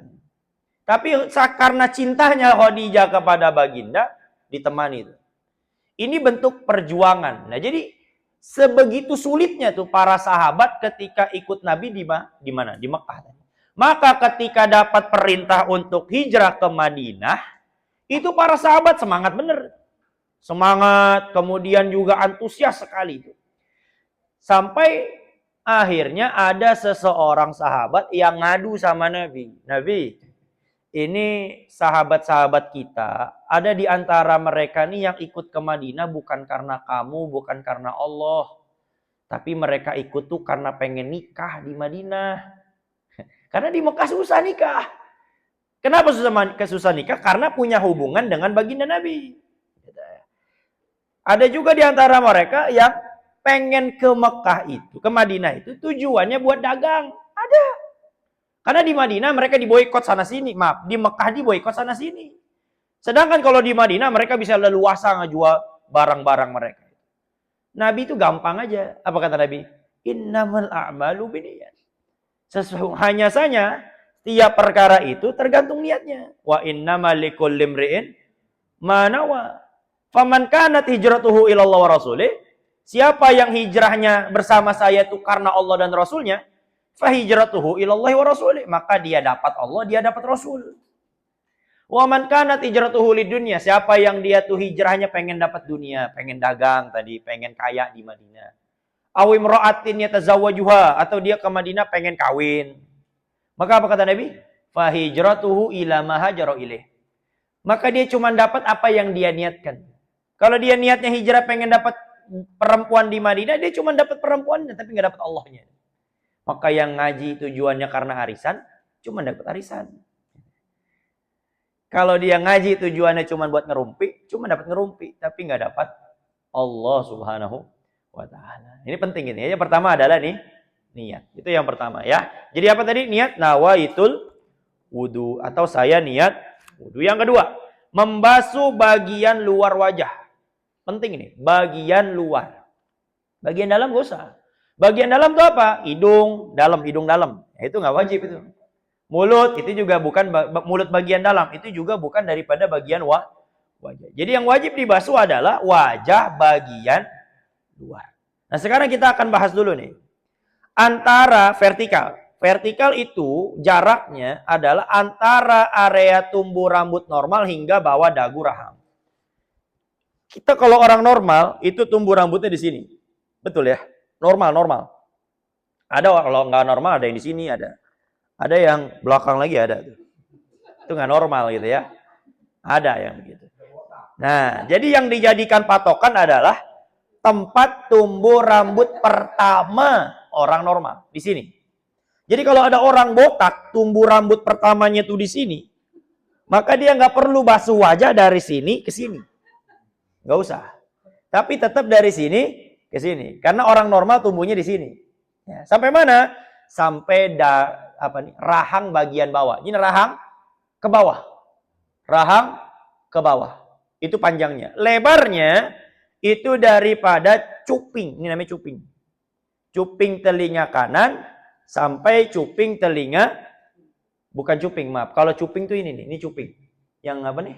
Tapi karena cintanya Khadijah kepada baginda, ditemani itu. Ini bentuk perjuangan. Nah, jadi sebegitu sulitnya tuh para sahabat ketika ikut Nabi di mana? Di Mekah. Maka ketika dapat perintah untuk hijrah ke Madinah, itu para sahabat semangat bener. Semangat, kemudian juga antusias sekali itu. Sampai akhirnya ada seseorang sahabat yang ngadu sama Nabi. Nabi, ini sahabat-sahabat kita, ada di antara mereka nih yang ikut ke Madinah bukan karena kamu, bukan karena Allah. Tapi mereka ikut tuh karena pengen nikah di Madinah. Karena di Mekah susah nikah. Kenapa susah nikah? Karena punya hubungan dengan baginda Nabi. Ada juga di antara mereka yang pengen ke Mekah itu, ke Madinah itu tujuannya buat dagang. Ada. Karena di Madinah mereka diboikot sana sini. Maaf, di Mekah diboikot sana sini. Sedangkan kalau di Madinah mereka bisa leluasa ngejual barang-barang mereka. Nabi itu gampang aja. Apa kata Nabi? Innamal a'malu binniyat. Hanya saja tiap perkara itu tergantung niatnya. Wa innamal likulli imri'in ma nawa. Faman kanat hijratuhu ila Allah wa rasulih. Siapa yang hijrahnya bersama saya itu karena Allah dan Rasulnya, fahijratuhu ilallahi wa rasulih, maka dia dapat Allah, dia dapat Rasul. Wa man kanat hijratuhu lidunya, siapa yang dia tuh hijrahnya pengen dapat dunia, pengen dagang tadi, pengen kaya di Madinah. Aw imra'atin yatazawwajuha, atau dia ke Madinah pengen kawin. Maka apa kata Nabi? Fahijratuhu ila ma hajara ilaih. Maka dia cuma dapat apa yang dia niatkan. Kalau dia niatnya hijrah pengen dapat perempuan di Madinah, dia cuma dapat perempuannya tapi nggak dapat Allahnya. Maka yang ngaji tujuannya karena arisan, cuma dapat arisan. Kalau dia ngaji tujuannya cuma buat ngerumpi, cuma dapat ngerumpi, tapi nggak dapat Allah Subhanahu wa taala. Ini penting ini. Yang pertama adalah nih niat. Itu yang pertama ya. Jadi apa tadi? Niat nawaitul wudu atau saya niat wudu. Yang kedua, membasuh bagian luar wajah. Penting ini, bagian luar. Bagian dalam gak usah. Bagian dalam itu apa? Hidung dalam. Ya, itu nggak wajib itu. Mulut itu juga bukan mulut bagian dalam, itu juga bukan daripada bagian wajah. Jadi yang wajib dibasuh adalah wajah bagian luar. Nah, sekarang kita akan bahas dulu nih. Antara vertikal. Vertikal itu jaraknya adalah antara area tumbuh rambut normal hingga bawah dagu rahang. Kita kalau orang normal itu tumbuh rambutnya di sini. Betul ya? Normal. Ada kalau nggak normal ada yang di sini ada. Ada yang belakang lagi ada. Itu nggak normal gitu ya. Ada yang begitu. Nah, jadi yang dijadikan patokan adalah tempat tumbuh rambut pertama orang normal. Di sini. Jadi kalau ada orang botak, tumbuh rambut pertamanya tuh di sini. Maka dia nggak perlu basuh wajah dari sini ke sini. Nggak usah. Tapi tetap dari sini ke sini. Karena orang normal tumbuhnya di sini. Ya, sampai mana? Sampai rahang bagian bawah. Ini rahang ke bawah. Rahang ke bawah. Itu panjangnya. Lebarnya itu daripada cuping. Ini namanya cuping. Cuping telinga kanan sampai cuping telinga. Bukan cuping, maaf. Kalau cuping tuh ini nih. Ini cuping. Yang apa nih?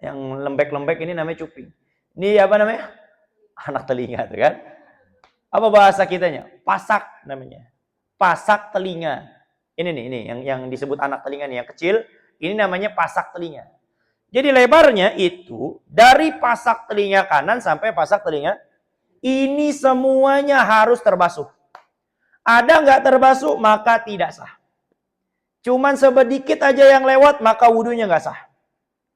Yang lembek-lembek ini namanya cuping. Ini apa namanya? Anak telinga tuh kan. Apa bahasa kitanya? Pasak namanya. Pasak telinga. Ini yang disebut anak telinga nih, yang kecil. Ini namanya pasak telinga. Jadi lebarnya itu dari pasak telinga kanan sampai pasak telinga. Ini semuanya harus terbasuh. Ada nggak terbasuh, maka tidak sah. Cuman sedikit aja yang lewat, maka wudunya nggak sah.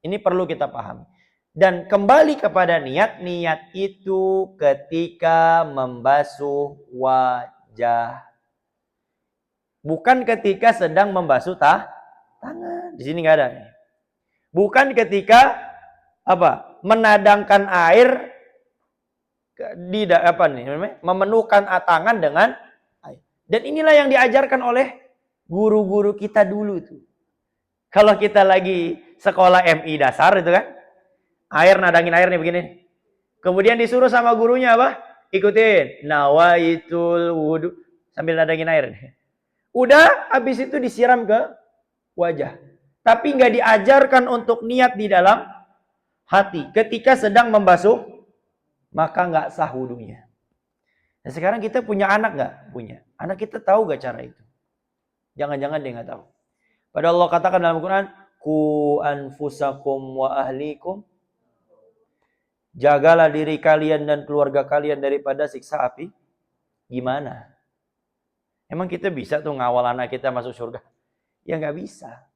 Ini perlu kita pahami. Dan kembali kepada niat. Niat itu ketika membasuh wajah. Bukan ketika sedang membasuh tangan. Di sini nggak ada. Bukan ketika menadangkan air memenuhkan tangan dengan air. Dan inilah yang diajarkan oleh guru-guru kita dulu tuh. Kalau kita lagi sekolah MI dasar itu kan, nadangin air nih begini. Kemudian disuruh sama gurunya apa? Ikutin nawaitul wudu sambil nadangin air. Udah, habis itu disiram ke wajah. Tapi nggak diajarkan untuk niat di dalam hati. Ketika sedang membasuh, maka nggak sah wudunya. Nah, sekarang kita punya anak nggak? Punya. Anak kita tahu nggak cara itu? Jangan-jangan dia nggak tahu. Padahal Allah katakan dalam Quran, Ku anfusakum wa ahlikum. Jagalah diri kalian dan keluarga kalian daripada siksa api. Gimana? Emang kita bisa tuh ngawal anak kita masuk surga? Ya nggak bisa.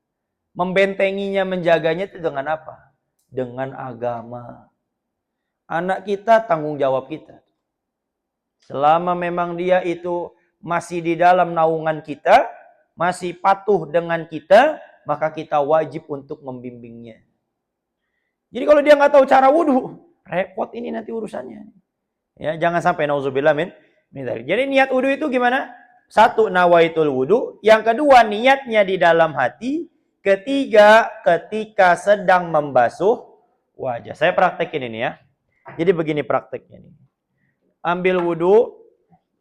Membentenginya, menjaganya itu dengan apa? Dengan agama. Anak kita tanggung jawab kita. Selama memang dia itu masih di dalam naungan kita, masih patuh dengan kita, maka kita wajib untuk membimbingnya. Jadi kalau dia nggak tahu cara wudhu, repot ini nanti urusannya. Ya, jangan sampai nauzubillah min. Jadi niat wudhu itu gimana? Satu, nawaitul wudu. Yang kedua, niatnya di dalam hati. Ketiga, ketika sedang membasuh wajah. Saya praktekin ini ya. Jadi begini prakteknya nih. Ambil wudu,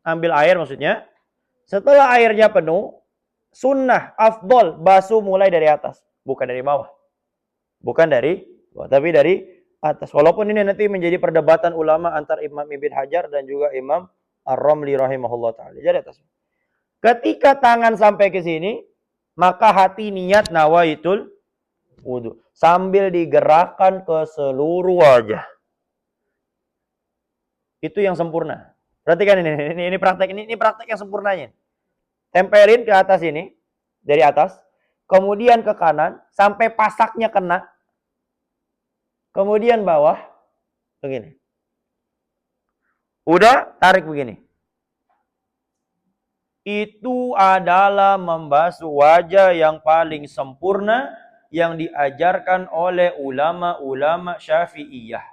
ambil air maksudnya. Setelah airnya penuh, sunnah, afdol, basuh mulai dari atas. Bukan dari bawah. Bukan dari bawah, tapi dari atas. Walaupun ini nanti menjadi perdebatan ulama antar Imam Ibn Hajar dan juga Imam Ar-Ramli rahimahullah ta'ala. Jadi atas. Ketika tangan sampai ke sini, maka hati niat nawaitul wudu. Sambil digerakkan ke seluruh wajah. Itu yang sempurna. Perhatikan ini praktek ini praktek yang sempurnanya. Tempelin ke atas ini, dari atas, kemudian ke kanan sampai pasaknya kena. Kemudian bawah begini. Udah, tarik begini. Itu adalah membasuh wajah yang paling sempurna yang diajarkan oleh ulama-ulama Syafi'iyah.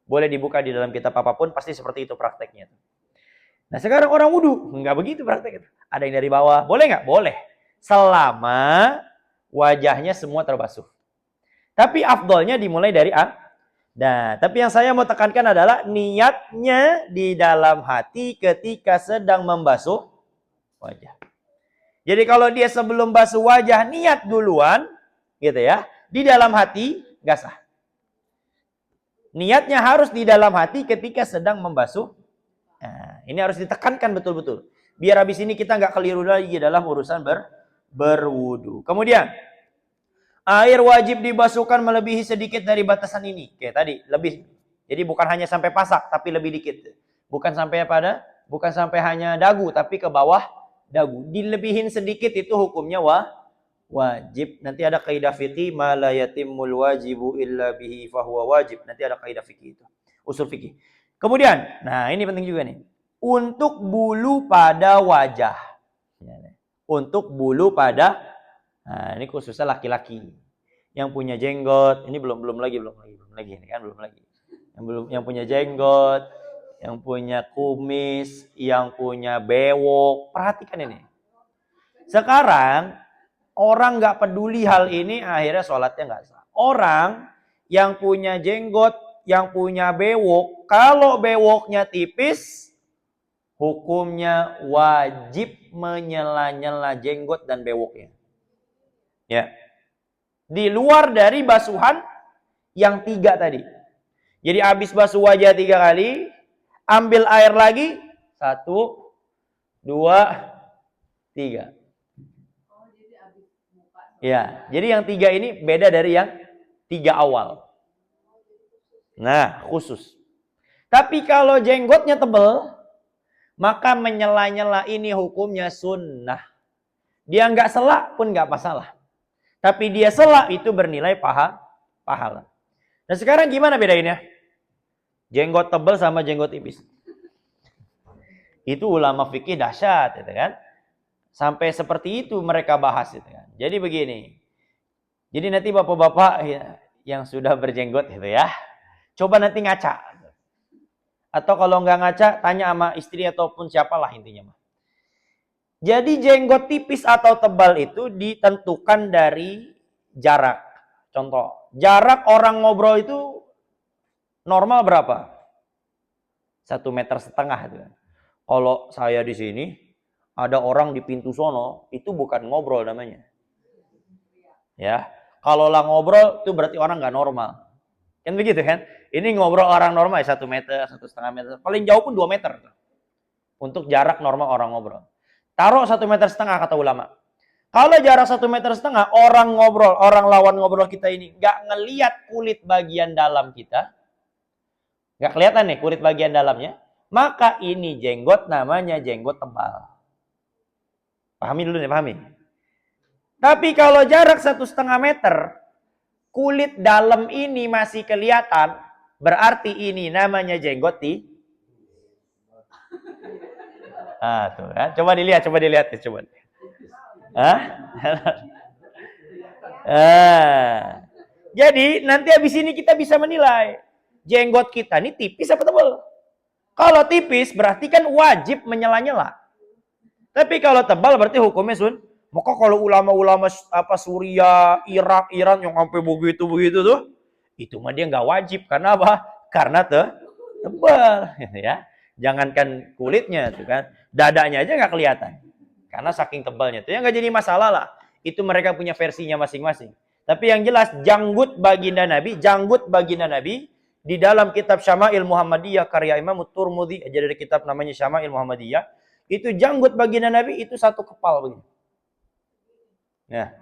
Boleh dibuka di dalam kitab apapun, pasti seperti itu prakteknya. Nah sekarang orang wudhu, nggak begitu praktek itu. Ada yang dari bawah, boleh nggak? Boleh. Selama wajahnya semua terbasuh. Tapi afdolnya dimulai dari A. Nah, tapi yang saya mau tekankan adalah niatnya di dalam hati ketika sedang membasuh wajah. Jadi kalau dia sebelum basuh wajah niat duluan, gitu ya, di dalam hati nggak sah. Niatnya harus di dalam hati ketika sedang membasuh. Nah, ini harus ditekankan betul-betul. Biar habis ini kita nggak keliru lagi dalam urusan berwudu. Kemudian, air wajib dibasuhkan melebihi sedikit dari batasan ini. Oke, tadi lebih. Jadi bukan hanya sampai pasak, tapi lebih dikit. Bukan sampai bukan sampai hanya dagu, tapi ke bawah dagu. Dilebihin sedikit itu hukumnya wajib. Nanti ada kaidah fikih, ma la yatimul wajibu illa bihi fahuwa wajib. Nanti ada kaidah fikih itu. Usul fikih. Kemudian, nah ini penting juga nih. Untuk bulu pada wajah. Untuk bulu pada, nah ini khususnya laki-laki yang punya jenggot. Ini belum lagi ini kan belum lagi. Yang punya jenggot, yang punya kumis, yang punya bewok. Perhatikan ini. Sekarang orang nggak peduli hal ini, akhirnya sholatnya nggak sah. Orang yang punya jenggot, yang punya bewok, kalau bewoknya tipis, hukumnya wajib menyela-nyela jenggot dan bewoknya. Ya. Di luar dari basuhan yang 3 tadi. Jadi habis basuh wajah 3 kali, ambil air lagi, 1, 2, 3. Ya, jadi yang 3 ini beda dari yang 3 awal. Nah, khusus. Tapi kalau jenggotnya tebal, maka menyela-nyela ini hukumnya sunnah. Dia nggak selak pun nggak masalah. Tapi dia selak itu bernilai pahala. Nah sekarang gimana bedainnya? Jenggot tebal sama jenggot tipis. Itu ulama fikih dahsyat, gitu kan? Sampai seperti itu mereka bahas, gitu kan? Jadi begini. Jadi nanti bapak-bapak yang sudah berjenggot, gitu ya, coba nanti ngaca. Atau kalau nggak ngaca, tanya sama istri ataupun siapalah intinya. Jadi jenggot tipis atau tebal itu ditentukan dari jarak. Contoh, jarak orang ngobrol itu normal berapa? 1,5 meter. Kalau saya di sini, ada orang di pintu sono, itu bukan ngobrol namanya. Ya, kalau lah ngobrol itu berarti orang nggak normal. Kan begitu kan? Ini ngobrol orang normal 1 meter, 1,5 meter. Paling jauh pun 2 meter. Untuk jarak normal orang ngobrol. Taruh 1,5 meter kata ulama. Kalau jarak 1,5 meter, orang ngobrol, orang lawan ngobrol kita ini nggak ngelihat kulit bagian dalam kita, nggak kelihatan nih kulit bagian dalamnya, maka ini jenggot namanya jenggot tebal. Pahami dulu nih, pahami. Tapi kalau jarak 1,5 meter, kulit dalam ini masih kelihatan, berarti ini namanya jenggot Ah, tuh kan. Coba dilihat. Jadi nanti habis ini kita bisa menilai jenggot kita ini tipis apa tebal. Kalau tipis berarti kan wajib menyela-nyela. Tapi kalau tebal berarti hukumnya Maka kalau ulama-ulama apa Suriah, Irak, Iran yang sampai begitu tuh, itu mah dia nggak wajib. Karena apa? Karena tebal, ya. Jangankan kulitnya tuh kan, dadanya aja nggak kelihatan. Karena saking tebalnya tuh, ya nggak jadi masalah lah. Itu mereka punya versinya masing-masing. Tapi yang jelas janggut baginda Nabi di dalam kitab Syama'il Muhammadiyah karya Imam Turmudi, aja dari kitab namanya Syama'il Muhammadiyah, itu janggut baginda Nabi itu 1 kepal begini. Ya,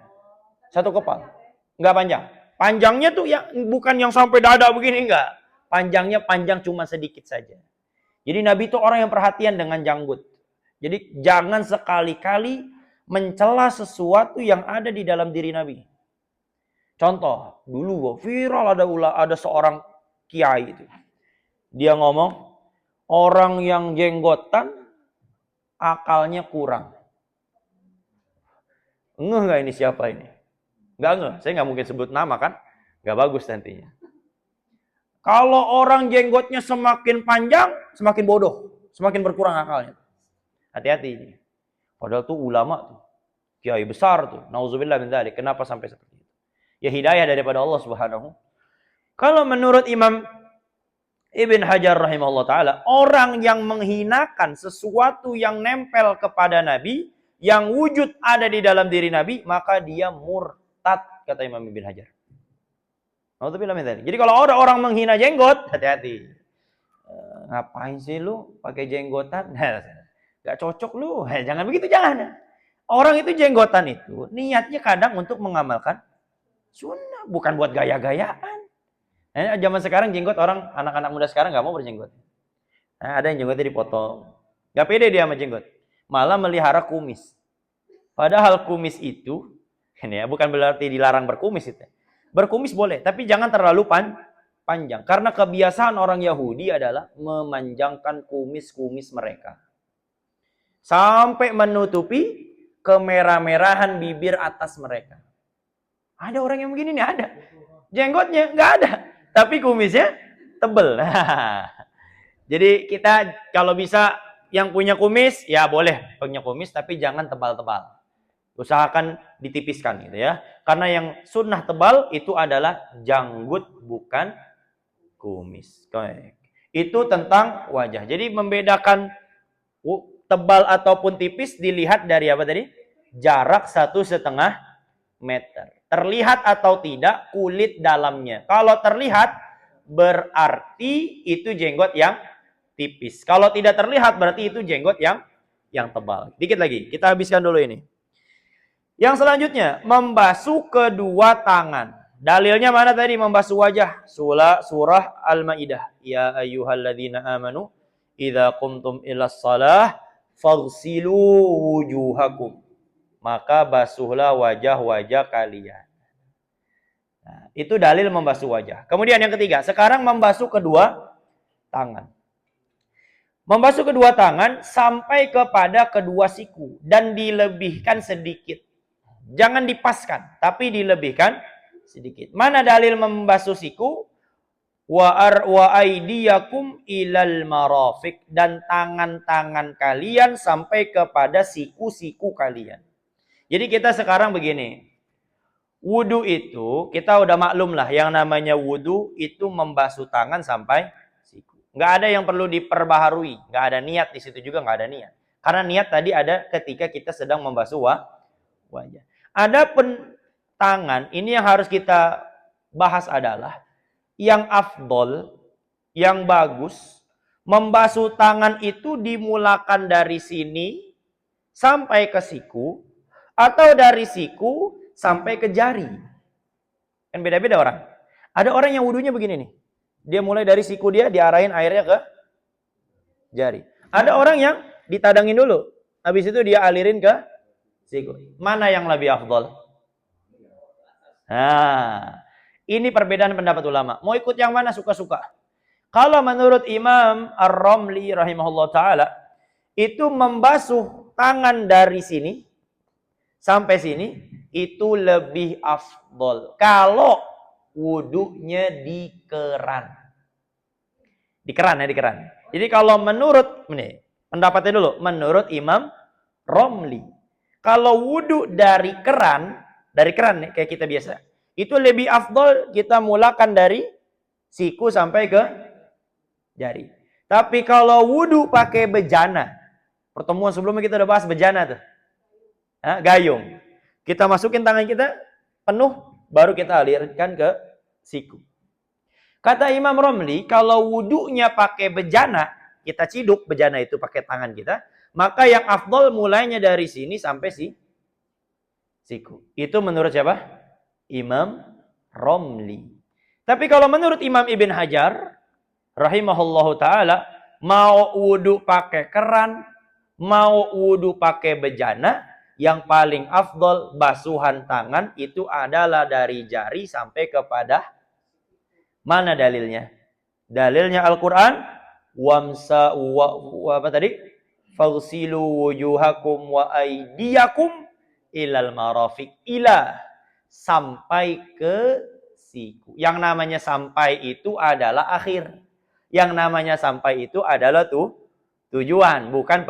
1 kepal, nggak panjang. Panjangnya tuh ya bukan yang sampai dada begini, enggak. Panjangnya panjang cuma sedikit saja. Jadi Nabi itu orang yang perhatian dengan janggut. Jadi jangan sekali-kali mencela sesuatu yang ada di dalam diri Nabi. Contoh, dulu viral ada seorang kiai itu. Dia ngomong, orang yang jenggotan akalnya kurang. Ngeh nggak ini siapa ini? Saya nggak mungkin sebut nama kan, nggak bagus nantinya. Kalau orang jenggotnya semakin panjang, semakin bodoh, semakin berkurang akalnya. Hati-hati. Padahal tuh ulama tuh, kiai besar tuh, nauzubillah min dzalik. Kenapa sampai seperti itu? Ya hidayah daripada Allah Subhanahu. Kalau menurut Imam Ibn Hajar rahimahullah ta'ala, orang yang menghinakan sesuatu yang nempel kepada Nabi, yang wujud ada di dalam diri Nabi, maka dia murtad, kata Imam Ibn Hajar. Jadi kalau orang menghina jenggot, hati-hati. Ngapain sih lu pakai jenggotan? Gak cocok lu. Jangan begitu, jangan. Orang itu jenggotan itu niatnya kadang untuk mengamalkan sunnah, bukan buat gaya-gayaan. Zaman sekarang jenggot orang, anak-anak muda sekarang gak mau berjenggot. Ada yang jenggotnya dipotong. Gak pede dia sama jenggot. Malah melihara kumis. Padahal kumis itu, ini ya, bukan berarti dilarang berkumis itu. Berkumis boleh, tapi jangan terlalu panjang. Karena kebiasaan orang Yahudi adalah memanjangkan kumis-kumis mereka. Sampai menutupi kemerah-merahan bibir atas mereka. Ada orang yang begini nih, ada. Jenggotnya nggak ada, tapi kumisnya tebel. Jadi kita kalau bisa yang punya kumis, ya boleh punya kumis, tapi jangan tebal-tebal. Usahakan ditipiskan gitu ya. Karena yang sunnah tebal itu adalah janggut, bukan kumis. Itu tentang wajah. Jadi membedakan tebal ataupun tipis dilihat dari apa tadi? Jarak 1,5 meter. Terlihat atau tidak kulit dalamnya. Kalau terlihat berarti itu jenggot yang tipis. Kalau tidak terlihat berarti itu jenggot yang tebal. Dikit lagi, kita habiskan dulu ini. Yang selanjutnya, membasuh kedua tangan. Dalilnya mana tadi membasuh wajah? Surah Al-Maidah. Ya ayyuhalladzina amanu idza qumtum ilas shalah faghsilu wujuhakum. Maka basuhlah wajah-wajah kalian. Nah, itu dalil membasuh wajah. Kemudian yang ketiga, sekarang membasuh kedua tangan. Membasuh kedua tangan sampai kepada kedua siku dan dilebihkan sedikit. Jangan dipaskan, tapi dilebihkan sedikit. Mana dalil membasuh siku? Wa aydiyakum ilal marafiq, dan tangan-tangan kalian sampai kepada siku-siku kalian. Jadi kita sekarang begini. Wudu itu kita udah maklum lah, yang namanya wudu itu membasuh tangan sampai siku. Nggak ada yang perlu diperbaharui, nggak ada niat di situ juga, nggak ada niat. Karena niat tadi ada ketika kita sedang membasuh wajah. Adapun tangan, ini yang harus kita bahas adalah yang afdol, yang bagus, membasuh tangan itu dimulakan dari sini sampai ke siku, atau dari siku sampai ke jari. Kan beda-beda orang. Ada orang yang wudunya begini nih. Dia mulai dari siku dia, diarahin airnya ke jari. Ada orang yang ditadangin dulu. Habis itu dia alirin ke siku. Mana yang lebih afdol? Nah, ini perbedaan pendapat ulama. Mau ikut yang mana suka-suka. Kalau menurut Imam Ar-Ramli rahimahullah ta'ala, itu membasuh tangan dari sini sampai sini, itu lebih afdol. Kalau wudunya di keran. Di keran. Jadi kalau menurut, nih, pendapatnya dulu, menurut Imam Ramli, kalau wudu dari keran nih, kayak kita biasa, itu lebih afdol kita mulakan dari siku sampai ke jari. Tapi kalau wudu pakai bejana, pertemuan sebelumnya kita udah bahas bejana tuh, gayung, kita masukin tangan kita penuh, baru kita alirkan ke siku. Kata Imam Ramli, kalau wudunya pakai bejana, kita ciduk bejana itu pakai tangan kita, maka yang afdol mulainya dari sini sampai siku. Itu menurut siapa? Imam Ramli. Tapi kalau menurut Imam Ibn Hajar rahimahullahu ta'ala, mau wudu pakai keran, mau wudu pakai bejana, yang paling afdol basuhan tangan itu adalah dari jari sampai kepada, mana dalilnya? Dalilnya Al-Quran, apa tadi? Faghsilu wujuhakum wa aydiyakum ilal marafiq. Ila sampai ke siku. Yang namanya sampai itu adalah akhir. Yang namanya sampai itu adalah tujuan, bukan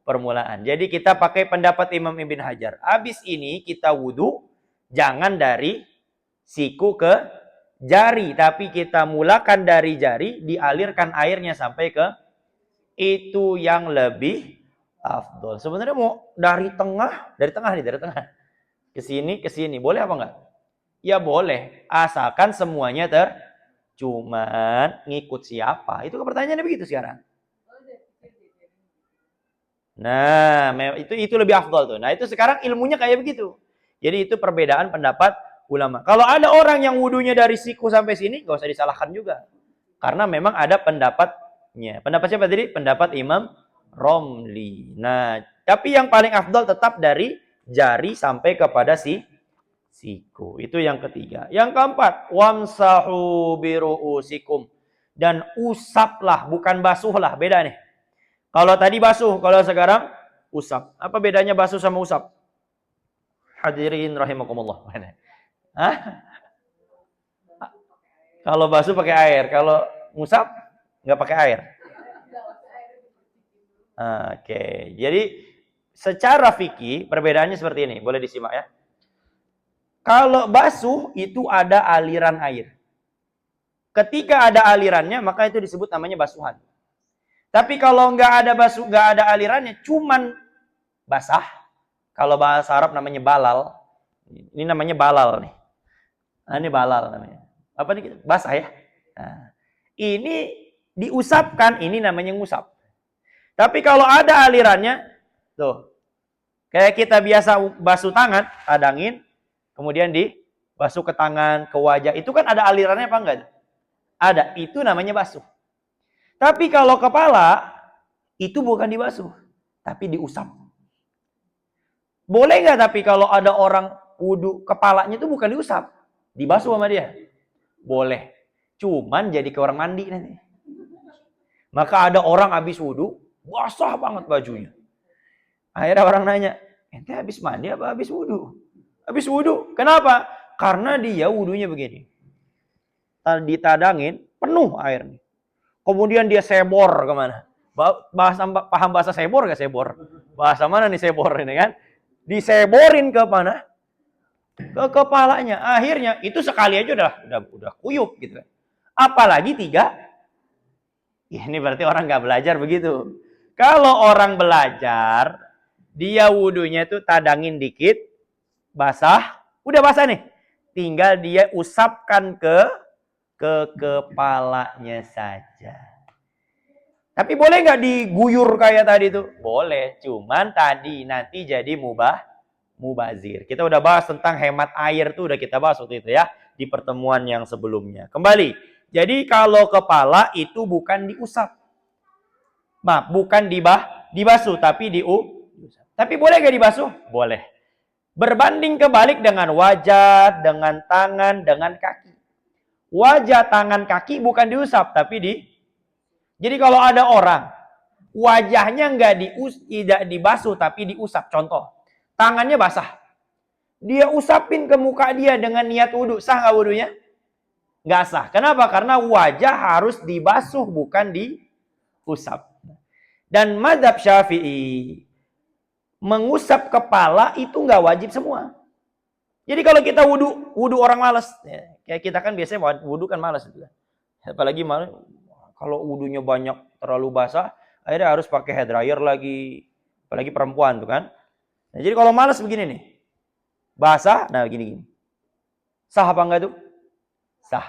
permulaan. Jadi kita pakai pendapat Imam Ibn Hajar. Habis ini kita wudu, jangan dari siku ke jari, tapi kita mulakan dari jari, dialirkan airnya sampai ke itu yang lebih afdol. Sebenarnya mau dari tengah ke sini, boleh apa enggak? Ya boleh, asalkan semuanya cuman ngikut siapa? Itu pertanyaannya begitu sekarang. Nah, itu lebih afdol tuh. Nah, itu sekarang ilmunya kayak begitu. Jadi itu perbedaan pendapat ulama. Kalau ada orang yang wudunya dari siku sampai sini, gak usah disalahkan juga. Karena memang ada pendapatnya. Pendapat siapa tadi? Pendapat Imam Romli. Nah, tapi yang paling afdol tetap dari jari sampai kepada siku. Itu yang ketiga. Yang keempat, wamsahu biru'usikum. Dan usaplah, bukan basuhlah. Beda nih. Kalau tadi basuh, kalau sekarang usap. Apa bedanya basuh sama usap? Hadirin rahimakumullah. Hah? Kalau basuh pakai air, kalau ngusap nggak pakai air. Oke, jadi secara fikih perbedaannya seperti ini. Boleh disimak ya. Kalau basuh itu ada aliran air. Ketika ada alirannya, maka itu disebut namanya basuhan. Tapi kalau nggak ada alirannya, cuman basah. Kalau bahasa Arab namanya balal. Ini namanya balal nih. Nah, ini balal namanya. Apa nih? Basah ya. Nah, ini diusapkan, ini namanya ngusap. Tapi kalau ada alirannya, tuh. Kayak kita biasa basuh tangan, tadangin, kemudian dibasuh ke tangan, ke wajah. Itu kan ada alirannya apa enggak? Ada. Itu namanya basuh. Tapi kalau kepala, itu bukan dibasuh, tapi diusap. Boleh nggak tapi kalau ada orang wudu, kepalanya itu bukan diusap, dibasuh sama dia? Boleh. Cuman jadi ke orang mandi nanti. Maka ada orang habis wudu, basah banget bajunya. Akhirnya orang nanya, ente habis mandi apa habis wudu? Habis wudu. Kenapa? Karena dia wudunya begini. Ditadangin, penuh air nih. Kemudian dia sebor kemana? Paham bahasa sebor gak sebor? Bahasa mana nih sebor ini kan? Diseborin ke mana? Ke kepalanya. Akhirnya itu sekali aja udah kuyup gitu. Apalagi 3. Ya, ini berarti orang nggak belajar begitu. Kalau orang belajar, dia wudunya tuh tadangin dikit, basah, udah basah nih. Tinggal dia usapkan ke kepalanya saja. Tapi boleh nggak diguyur kayak tadi tuh? Boleh, cuman tadi nanti jadi mubazir. Kita udah bahas tentang hemat air tuh, udah kita bahas waktu itu ya di pertemuan yang sebelumnya. Kembali. Jadi kalau kepala itu bukan diusap. Maaf, bukan dibasuh tapi diusap. Tapi boleh nggak dibasuh? Boleh. Berbanding kebalik dengan wajah, dengan tangan, dengan kaki. Wajah, tangan, kaki bukan diusap tapi Jadi kalau ada orang wajahnya tidak dibasuh tapi diusap, contoh tangannya basah, dia usapin ke muka dia dengan niat wudu, sah nggak wudunya? Nggak sah. Kenapa? Karena wajah harus dibasuh bukan diusap. Dan mazhab Syafi'i mengusap kepala itu nggak wajib semua. Jadi kalau kita wudu orang malas, ya, kayak kita kan biasanya wudu kan malas itu kan. Apalagi malas, kalau wudunya banyak terlalu basah, akhirnya harus pakai hair dryer lagi. Apalagi perempuan tuh kan. Nah, jadi kalau malas begini nih, basah, nah gini. Sah apa enggak tuh? Sah.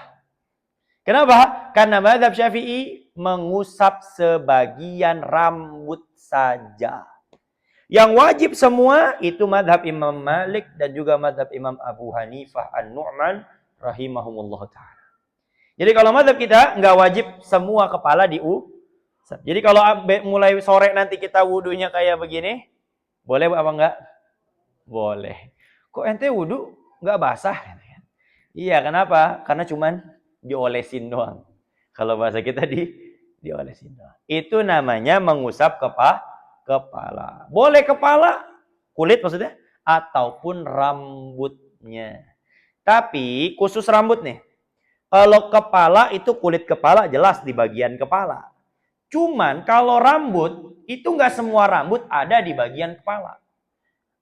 Kenapa? Karena mazhab Syafi'i mengusap sebagian rambut saja. Yang wajib semua itu madhab Imam Malik dan juga madhab Imam Abu Hanifah An-Nu'man rahimahumullah ta'ala. Jadi kalau madhab kita nggak wajib semua kepala diusap. Jadi kalau mulai sore nanti kita wudunya kayak begini, boleh apa enggak? Boleh. Kok ente wudu nggak basah? Iya, kenapa? Karena cuman diolesin doang. Kalau bahasa kita diolesin doang. Itu namanya mengusap kepala. Boleh kepala, kulit maksudnya, ataupun rambutnya. Tapi khusus rambut nih. Kalau kepala itu kulit kepala jelas di bagian kepala. Cuman kalau rambut itu nggak semua rambut ada di bagian kepala.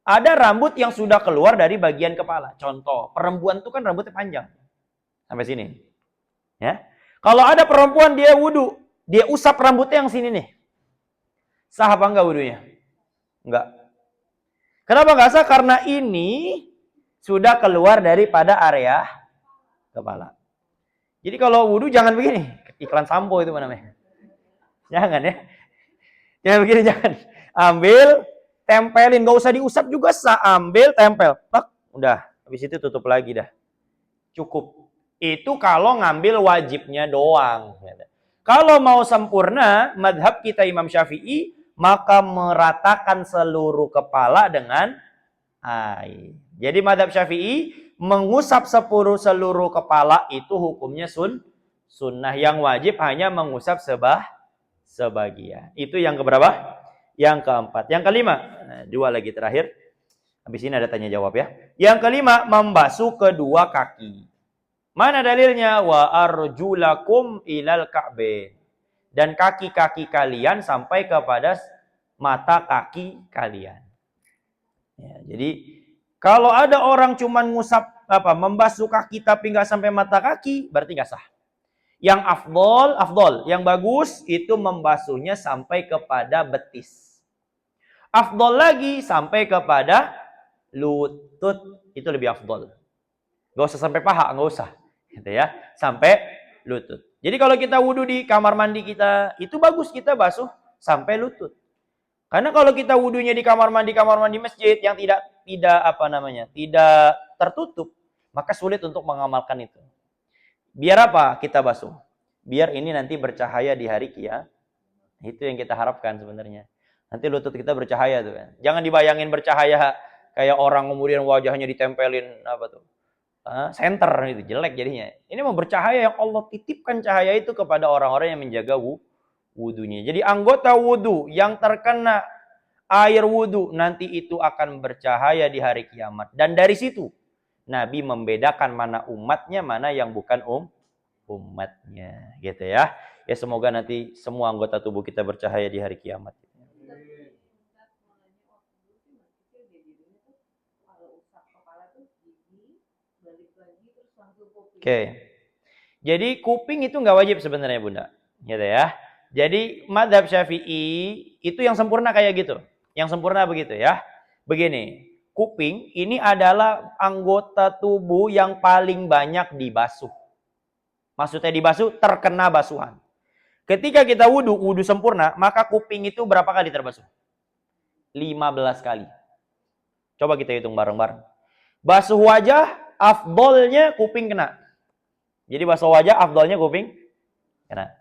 Ada rambut yang sudah keluar dari bagian kepala. Contoh, perempuan itu kan rambutnya panjang. Sampai sini. Ya. Kalau ada perempuan dia wudu, dia usap rambutnya yang sini nih. Sah apa enggak wudunya? Enggak. Kenapa enggak sah? Karena ini sudah keluar daripada area kepala. Jadi kalau wudu jangan begini. Iklan sampo itu namanya. Jangan ya. Jangan begini, jangan. Ambil, tempelin. Nggak usah diusap juga sah. Ambil, tempel. Tak, udah. Habis itu tutup lagi dah. Cukup. Itu kalau ngambil wajibnya doang. Kalau mau sempurna, madhab kita Imam Syafi'i, maka meratakan seluruh kepala dengan air. Jadi madhab Syafi'i, mengusap seluruh kepala itu hukumnya sunnah. Yang wajib hanya mengusap sebagian. Itu yang keberapa? Yang keempat. Yang kelima, nah, dua lagi terakhir. Habis ini ada tanya jawab ya. Yang kelima, membasuh kedua kaki. Mana dalilnya? Wa arjulakum ilal ka'bain. Dan kaki-kaki kalian sampai kepada mata kaki kalian. Ya, jadi kalau ada orang cuman ngusap membasuh kaki tapi nggak sampai mata kaki, berarti nggak sah. Yang afdol, yang bagus itu membasuhnya sampai kepada betis. Afdol lagi sampai kepada lutut, itu lebih afdol. Gak usah sampai paha, gak usah, gitu ya, sampai lutut. Jadi kalau kita wudhu di kamar mandi kita, itu bagus kita basuh sampai lutut. Karena kalau kita wudhunya di kamar mandi masjid yang tidak tertutup, maka sulit untuk mengamalkan itu. Biar apa kita basuh? Biar ini nanti bercahaya di hari kiamat. Itu yang kita harapkan sebenarnya. Nanti lutut kita bercahaya tuh kan. Jangan dibayangin bercahaya kayak orang kemudian wajahnya ditempelin senter itu, jelek jadinya. Ini mau bercahaya yang Allah titipkan cahaya itu kepada orang-orang yang menjaga wudunya. Jadi anggota wudu yang terkena air wudu nanti itu akan bercahaya di hari kiamat. Dan dari situ Nabi membedakan mana umatnya, mana yang bukan umatnya, gitu ya. Ya semoga nanti semua anggota tubuh kita bercahaya di hari kiamat. Oke. Jadi kuping itu nggak wajib sebenarnya Bunda, gitu ya. Jadi madhab Syafi'i itu yang sempurna kayak gitu. Yang sempurna begitu ya. Begini. Kuping ini adalah anggota tubuh yang paling banyak dibasuh. Maksudnya dibasuh, terkena basuhan. Ketika kita wudu sempurna, maka kuping itu berapa kali terbasuh? 15 kali. Coba kita hitung bareng-bareng. Basuh wajah, afdolnya kuping kena. Jadi basuh wajah, afdolnya kuping kena.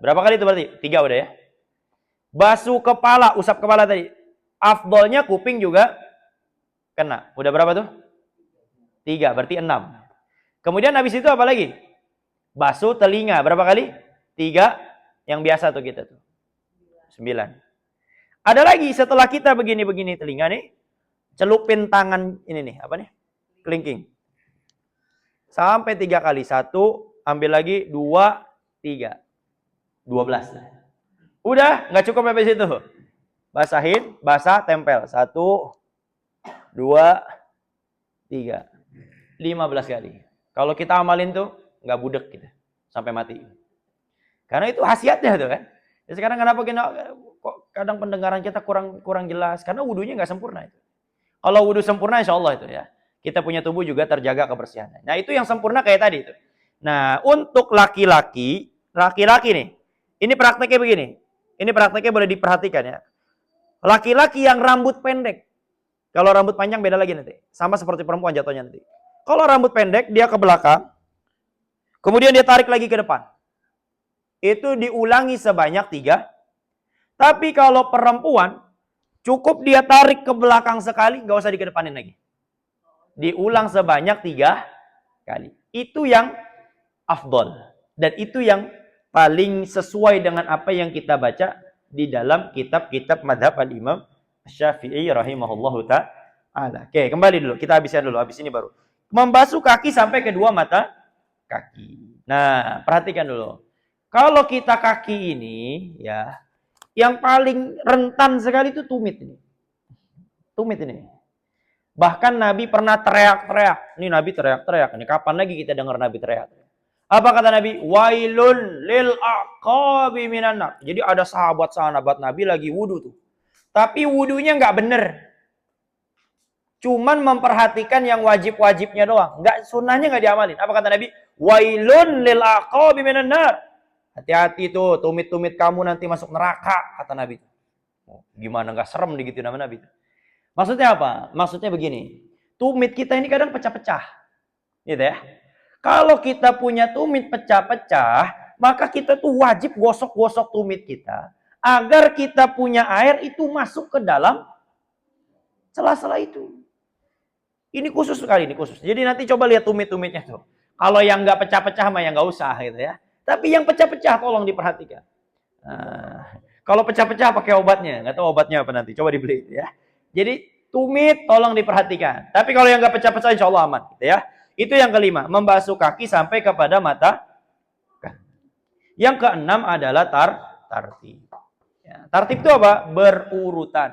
Berapa kali itu berarti? 3 udah ya. Basuh kepala, usap kepala tadi. Afdolnya kuping juga kena. Udah berapa tuh? 3, berarti 6. Kemudian habis itu apa lagi? Basuh telinga. Berapa kali? 3. Yang biasa tuh kita tuh. 9. Ada lagi setelah kita begini-begini telinga nih. Celupin tangan ini nih. Apa nih? Kelingking. Sampai 3 kali. 1. Ambil lagi. 2. 3. 12. Udah. Nggak cukup sampai situ. Basahin. Basah. Tempel. 1. 2, 3, 15 kali. Kalau kita amalin tuh nggak budek kita sampai mati. Karena itu khasiatnya tuh kan. Ya sekarang kenapa kok kadang pendengaran kita kurang jelas karena wudunya nggak sempurna itu. Kalau wudu sempurna insya Allah itu ya. Kita punya tubuh juga terjaga kebersihannya. Nah itu yang sempurna kayak tadi itu. Nah untuk laki-laki nih. Ini prakteknya begini. Ini prakteknya boleh diperhatikan ya. Laki-laki yang rambut pendek. Kalau rambut panjang beda lagi nanti. Sama seperti perempuan jatuhnya nanti. Kalau rambut pendek, dia ke belakang. Kemudian dia tarik lagi ke depan. Itu diulangi sebanyak 3. Tapi kalau perempuan, cukup dia tarik ke belakang sekali, nggak usah dikedepanin lagi. Diulang sebanyak 3 kali. Itu yang afdol. Dan itu yang paling sesuai dengan apa yang kita baca di dalam kitab-kitab madhab al-imam Syafi'i rahimahullahu ta'ala. Oke, kembali dulu. Kita habiskan dulu. Habis ini baru. Membasuh kaki sampai kedua mata kaki. Nah, perhatikan dulu. Kalau kita kaki ini, ya, yang paling rentan sekali itu tumit ini. Tumit ini. Bahkan Nabi pernah teriak-teriak. Ini Nabi teriak-teriak. Ini kapan lagi kita dengar Nabi teriak? Apa kata Nabi? Wailun lil aqabi minan nar. Jadi ada sahabat-sahabat Nabi lagi wudu tuh. Tapi wudunya nggak bener. Cuman memperhatikan yang wajib-wajibnya doang. Nggak, sunnahnya nggak diamalin. Apa kata Nabi? Wailun lil aqabi minan nar. Hati-hati tuh, tumit-tumit kamu nanti masuk neraka, kata Nabi. Oh, gimana nggak serem gitu nama Nabi? Maksudnya apa? Maksudnya begini. Tumit kita ini kadang pecah-pecah. Gitu ya. Kalau kita punya tumit pecah-pecah, maka kita tuh wajib gosok-gosok tumit kita. Agar kita punya air itu masuk ke dalam sela-sela itu. Ini khusus sekali, ini khusus. Jadi nanti coba lihat tumit-tumitnya tuh. Kalau yang nggak pecah-pecah mah yang nggak usah gitu ya. Tapi yang pecah-pecah tolong diperhatikan. Nah, kalau pecah-pecah pakai obatnya. Nggak tahu obatnya apa nanti. Coba dibeli ya. Jadi tumit tolong diperhatikan. Tapi kalau yang nggak pecah-pecah insya Allah aman. Gitu ya. Itu yang kelima. Membasuh kaki sampai kepada mata. Yang keenam adalah tartib. Ya, tartib itu apa? Berurutan.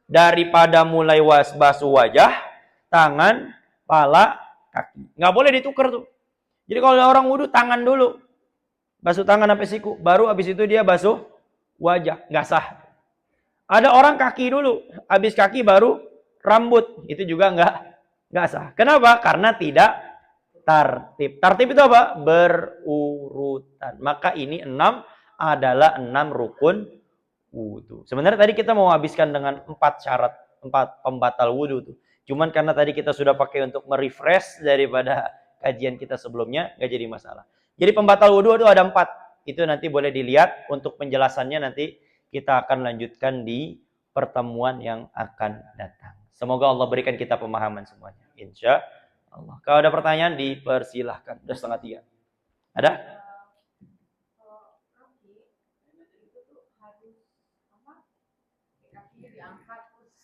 Daripada mulai basuh wajah, tangan, pala, kaki. Nggak boleh ditukar tuh. Jadi kalau ada orang wudhu, tangan dulu. Basuh tangan sampai siku. Baru habis itu dia basuh wajah. Nggak sah. Ada orang kaki dulu. Habis kaki baru rambut. Itu juga nggak sah. Kenapa? Karena tidak tartib. Tartib itu apa? Berurutan. Maka ini 6 adalah 6 rukun wudhu. Sebenarnya tadi kita mau habiskan dengan 4 syarat, 4 pembatal wudhu tuh. Cuman karena tadi kita sudah pakai untuk merefresh daripada kajian kita sebelumnya, nggak jadi masalah. Jadi pembatal wudhu itu ada 4. Itu nanti boleh dilihat. Untuk penjelasannya nanti kita akan lanjutkan di pertemuan yang akan datang. Semoga Allah berikan kita pemahaman semuanya. Insya Allah. Kalau ada pertanyaan dipersilahkan. Udah 2:30. Ada? Diangkat terus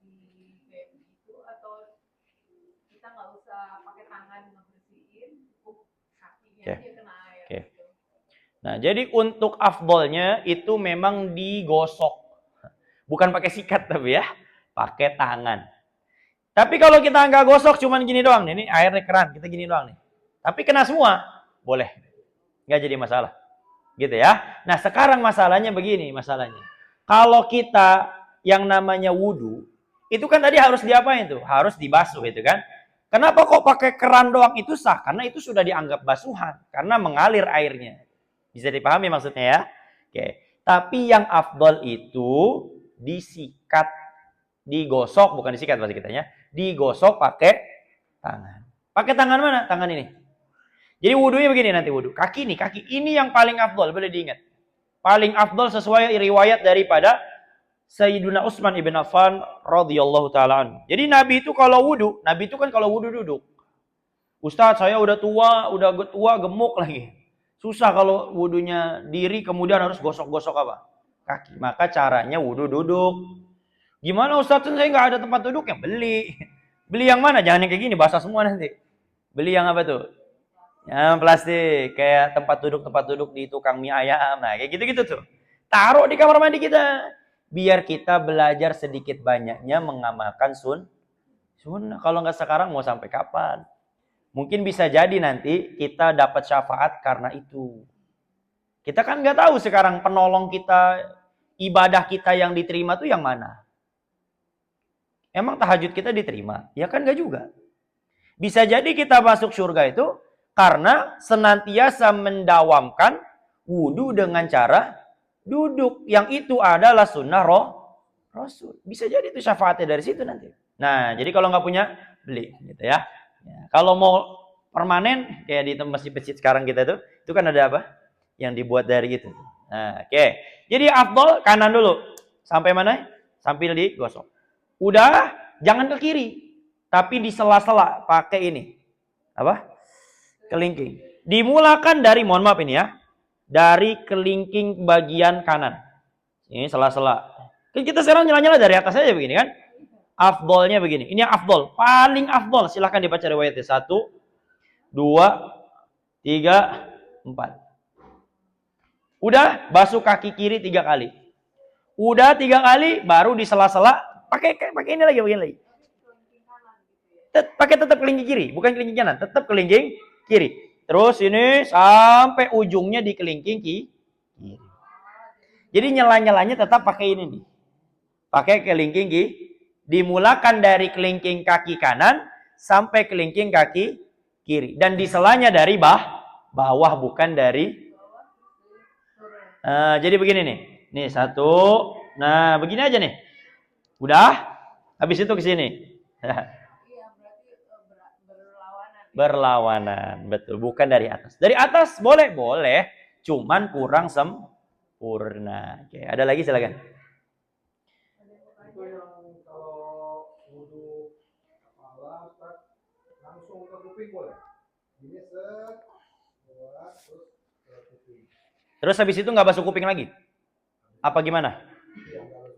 di kayak begitu atau kita nggak usah pakai tangan ngebersihin, cukup kakinya aja kena air. Gitu. Nah, jadi untuk afdolnya itu memang digosok, bukan pakai sikat tapi ya, pakai tangan. Tapi kalau kita nggak gosok, cuman gini doang nih, ini airnya keran, kita gini doang nih. Tapi kena semua, boleh, nggak jadi masalah, gitu ya. Nah, sekarang masalahnya begini, masalahnya. Kalau kita yang namanya wudhu, itu kan tadi harus diapain tuh? Harus dibasuh itu kan. Kenapa kok pakai keran doang itu sah? Karena itu sudah dianggap basuhan. Karena mengalir airnya. Bisa dipahami maksudnya ya? Oke. Tapi yang afdol itu disikat. Digosok, bukan disikat bahasa kitanya. Digosok pakai tangan. Pakai tangan mana? Tangan ini. Jadi wudhunya begini nanti wudhu. Kaki nih, kaki ini yang paling afdol. Boleh diingat. Paling afdol sesuai riwayat daripada Sayyiduna Utsman ibn Affan radhiyallahu taala anhu. Jadi Nabi itu kalau wudu, Nabi itu kan kalau wudu duduk. Ustaz, saya udah tua, gemuk lagi. Susah kalau wudunya diri kemudian harus gosok-gosok apa? Kaki. Maka caranya wudu duduk. Gimana Ustaz? Saya nggak ada tempat duduk, ya beli. Beli yang mana? Jangan yang kayak gini, basah semua nanti. Beli yang apa tuh? Yang plastik, kayak tempat duduk di tukang mie ayam. Nah, kayak gitu-gitu tuh. Taruh di kamar mandi kita. Biar kita belajar sedikit banyaknya mengamalkan sunnah. Kalau nggak sekarang mau sampai kapan? Mungkin bisa jadi nanti kita dapat syafaat karena itu. Kita kan nggak tahu sekarang penolong kita, ibadah kita yang diterima tuh yang mana. Emang tahajud kita diterima? Ya kan nggak juga. Bisa jadi kita masuk surga itu karena senantiasa mendawamkan wudhu dengan cara duduk, yang itu adalah sunnah Rasul. Bisa jadi itu syafaatnya dari situ nanti. Nah, jadi kalau nggak punya, beli. Gitu ya. Kalau mau permanen, kayak di masjid-masjid sekarang kita itu kan ada apa? Yang dibuat dari itu. Nah, oke. Jadi afdol kanan dulu. Sampai mana? Sambil digosok. Udah, jangan ke kiri. Tapi di sela-sela pakai ini. Apa? Kelingking. Dimulakan dari, mohon maaf ini ya. Dari kelingking bagian kanan. Ini sela-sela. Kan kita sekarang nyala-nyala dari atas aja begini kan. Afdolnya begini. Ini yang afdol. Paling afdol. Silahkan dibaca riwayatnya. 1, 2, 3, 4. Udah basuh kaki kiri 3 kali. Udah 3 kali, baru di sela-sela pakai ini lagi, begini lagi. Pakai tetap kelingking kiri, bukan kelingking kanan, tetap kelingking kiri. Terus ini sampai ujungnya di kelingking kiri. Jadi nyela-nyelanya tetap pakai ini nih. Pakai kelingking kiri. Dimulakan dari kelingking kaki kanan sampai kelingking kaki kiri. Dan diselanya dari bawah, bukan dari. Jadi begini nih. Nih 1. Nah begini aja nih. Udah. Habis itu ke sini. Berlawanan, betul, bukan dari atas. Dari atas boleh, cuman kurang sempurna. Oke, ada lagi silakan. Itu yang kalau wudu kepala langsung ke kuping boleh. Ini buat terus ke kuping. Terus habis itu nggak basuh kuping lagi? Apa gimana?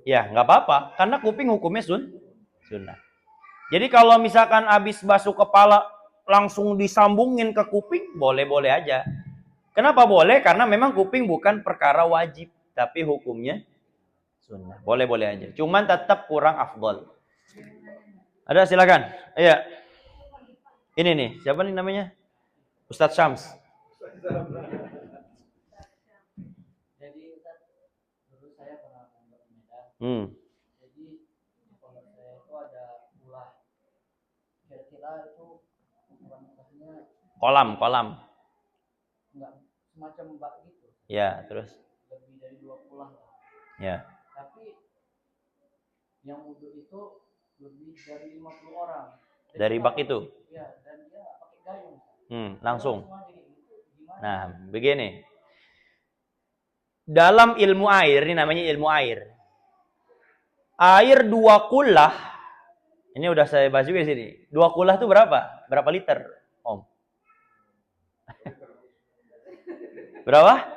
Ya, nggak apa-apa, karena kuping hukumnya sunnah. Jadi kalau misalkan habis basuh kepala langsung disambungin ke kuping, boleh-boleh aja. Kenapa boleh? Karena memang kuping bukan perkara wajib, tapi hukumnya sunnah. Boleh-boleh aja. Cuman tetap kurang afdol. Ada silakan. Iya. Ini nih, siapa nih namanya? Ustadz Syams. Jadi dulu saya pernah ke Medan. Jadi kalau saya itu ada ulah. Kira-kira itu Kolam. enggak semacam bak gitu. Ya, terus. Lebih dari 2 ulah. Ya. Tapi yang wudu itu lebih dari 50 orang. Dari bak itu. Ya, dan dia pakai gayung. Langsung. Nah, begini. Dalam ilmu air, ini namanya ilmu air. Air 2 kulah. Ini udah saya bahas juga di sini. 2 kulah itu berapa? Berapa liter, Om? Berapa?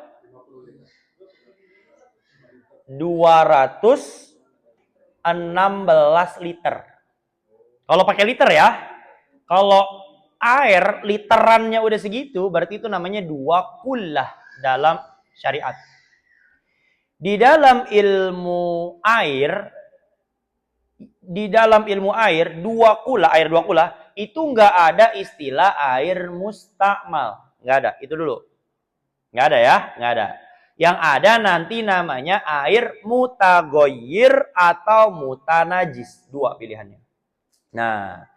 216 liter. Kalau pakai liter ya. Kalau air literannya udah segitu, berarti itu namanya 2 kulah dalam syariat. Di dalam ilmu air, 2 kulah itu nggak ada istilah air mustakmal. Nggak ada, itu dulu. Nggak ada ya, nggak ada. Yang ada nanti namanya air mutagoyir atau mutanajis. 2 pilihannya. Nah,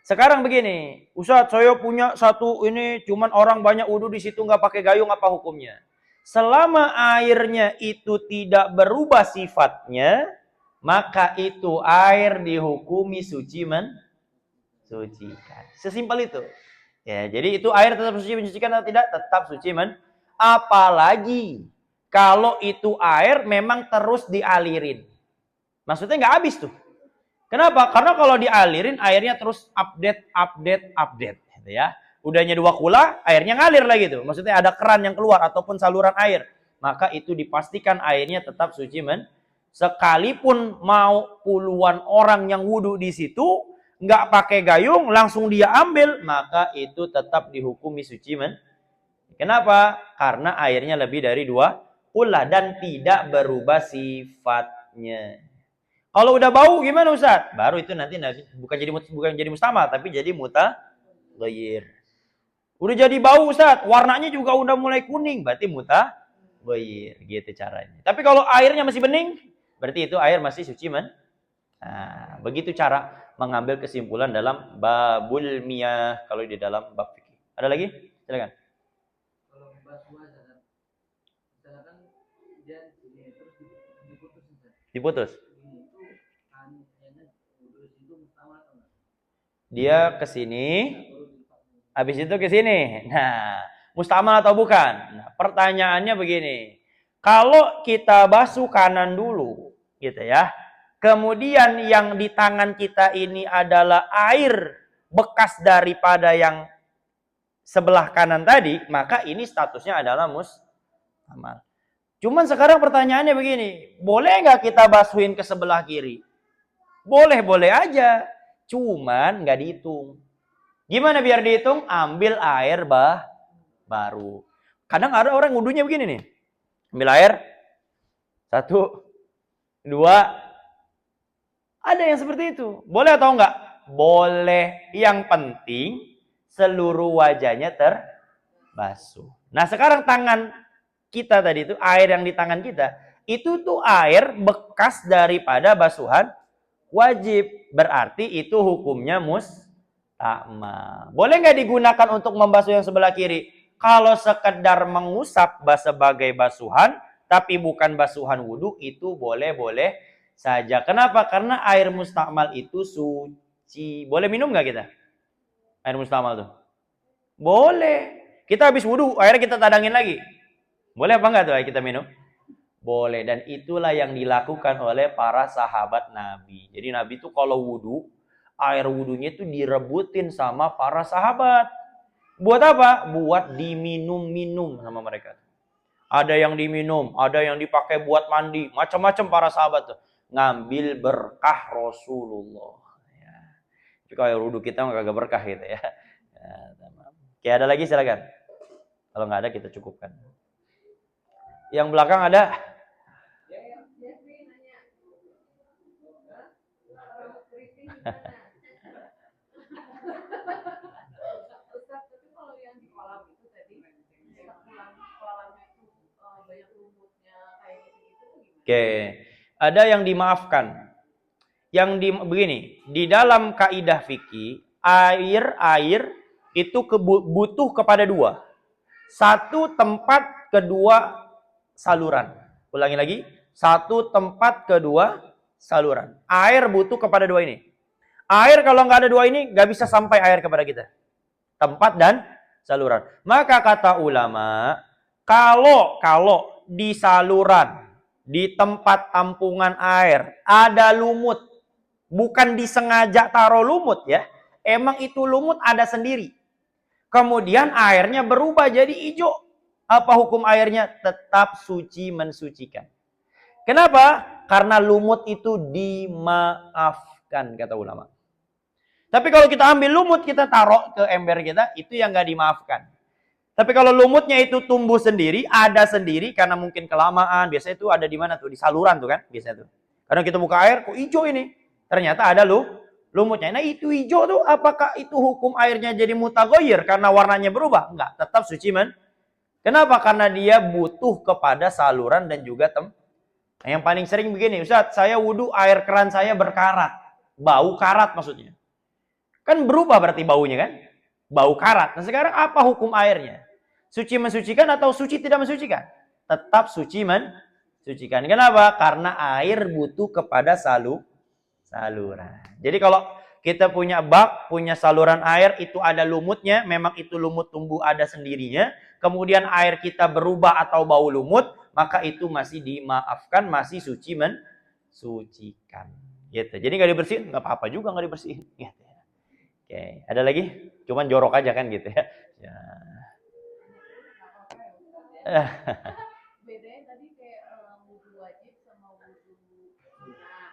sekarang begini, Ustadz, saya punya satu ini, cuman orang banyak wudu di situ nggak pakai gayung, apa hukumnya? Selama airnya itu tidak berubah sifatnya, maka itu air dihukumi suci mensucikan. Sesimpel itu. Ya, jadi itu air tetap suci mensucikan atau tidak? Tetap suci apalagi kalau itu air memang terus dialirin. Maksudnya nggak habis tuh. Kenapa? Karena kalau dialirin airnya terus update gitu ya. Udahnya 2 kulah, airnya ngalir lagi tuh. Maksudnya ada keran yang keluar ataupun saluran air. Maka itu dipastikan airnya tetap suci sekalipun mau puluhan orang yang wudu di situ, nggak pakai gayung, langsung dia ambil, maka itu tetap dihukumi suci Kenapa? Karena airnya lebih dari 2 kulah dan tidak berubah sifatnya. Kalau udah bau gimana Ustaz? Baru itu nanti bukan jadi mustamal, tapi jadi mutaghayyir. Udah jadi bau Ustaz, warnanya juga udah mulai kuning, berarti mutaghayyir, gitu caranya. Tapi kalau airnya masih bening, berarti itu air masih suci Nah, begitu cara mengambil kesimpulan dalam babul miyah kalau di dalam bab fikih. Ada lagi? Silakan. Kalau membahas wajah, misalkan dia terus Diputus. Dia ke sini, habis itu ke sini. Nah, mustamal atau bukan? Nah, pertanyaannya begini. Kalau kita basuh kanan dulu, gitu ya. Kemudian yang di tangan kita ini adalah air bekas daripada yang sebelah kanan tadi, maka ini statusnya adalah mustamal. Cuman sekarang pertanyaannya begini, boleh nggak kita basuhin ke sebelah kiri? Boleh-boleh aja. Cuman nggak dihitung. Gimana biar dihitung? Ambil air baru. Kadang ada orang wudunya begini nih. Ambil air. 1, 2. Ada yang seperti itu. Boleh atau enggak? Boleh. Yang penting seluruh wajahnya terbasuh. Nah sekarang tangan kita tadi itu, air yang di tangan kita, itu tuh air bekas daripada basuhan wajib. Berarti itu hukumnya mustakmal. Boleh nggak digunakan untuk membasuh yang sebelah kiri? Kalau sekedar mengusap sebagai basuhan, tapi bukan basuhan wudhu, itu boleh-boleh saja. Kenapa? Karena air mustakmal itu suci. Boleh minum nggak kita? Air mustakmal tuh? Boleh. Kita habis wudhu, airnya kita tadangin lagi. Boleh apa nggak tuh air kita minum? Boleh. Dan itulah yang dilakukan oleh para sahabat Nabi. Jadi Nabi itu kalau wudhu, air wudhunya itu direbutin sama para sahabat. Buat apa? Buat diminum-minum sama mereka. Ada yang diminum, ada yang dipakai buat mandi. Macam-macam para sahabat tuh. Ngambil berkah Rasulullah. Ya. Tapi kalau wudhu kita nggak berkah gitu ya. Oke, ada lagi silakan. Kalau nggak ada kita cukupkan. Yang belakang ada? Oke, ada yang dimaafkan. Begini, di dalam kaidah fikih, air itu butuh kepada 2. 1 tempat, kedua saluran. Ulangi lagi, 1 tempat, kedua saluran. Air butuh kepada 2 ini. Air kalau nggak ada 2 ini, nggak bisa sampai air kepada kita. Tempat dan saluran. Maka kata ulama, kalau di saluran, di tempat tampungan air, ada lumut. Bukan disengaja taruh lumut ya. Emang itu lumut ada sendiri. Kemudian airnya berubah jadi hijau. Apa hukum airnya? Tetap suci mensucikan. Kenapa? Karena lumut itu dimaafkan, kata ulama. Tapi kalau kita ambil lumut, kita taruh ke ember kita, itu yang nggak dimaafkan. Tapi kalau lumutnya itu tumbuh sendiri, ada sendiri, karena mungkin kelamaan, biasanya itu ada di mana tuh? Di saluran tuh kan, biasanya tuh. Karena kita buka air, kok hijau ini? Ternyata ada lumutnya. Nah itu hijau tuh, apakah itu hukum airnya jadi mutaghayyir karena warnanya berubah? Enggak, tetap suci Kenapa? Karena dia butuh kepada saluran dan juga Nah, yang paling sering begini, Ustaz, saya wudhu air keran saya berkarat. Bau karat maksudnya. Kan berubah berarti baunya kan? Bau karat. Nah sekarang apa hukum airnya? Suci mensucikan atau suci tidak mensucikan? Tetap suci mensucikan. Kenapa? Karena air butuh kepada saluran. Jadi kalau kita punya bak, punya saluran air, itu ada lumutnya, memang itu lumut tumbuh ada sendirinya, kemudian air kita berubah atau bau lumut, maka itu masih dimaafkan, masih suci mensucikan. Gitu. Jadi nggak dibersihin, nggak apa-apa juga nggak dibersihin. Gitu. Oke, ada lagi? Cuman jorok aja kan gitu ya. Ya. Bedanya tadi kayak wudhu wajib sama wudhu sunnah.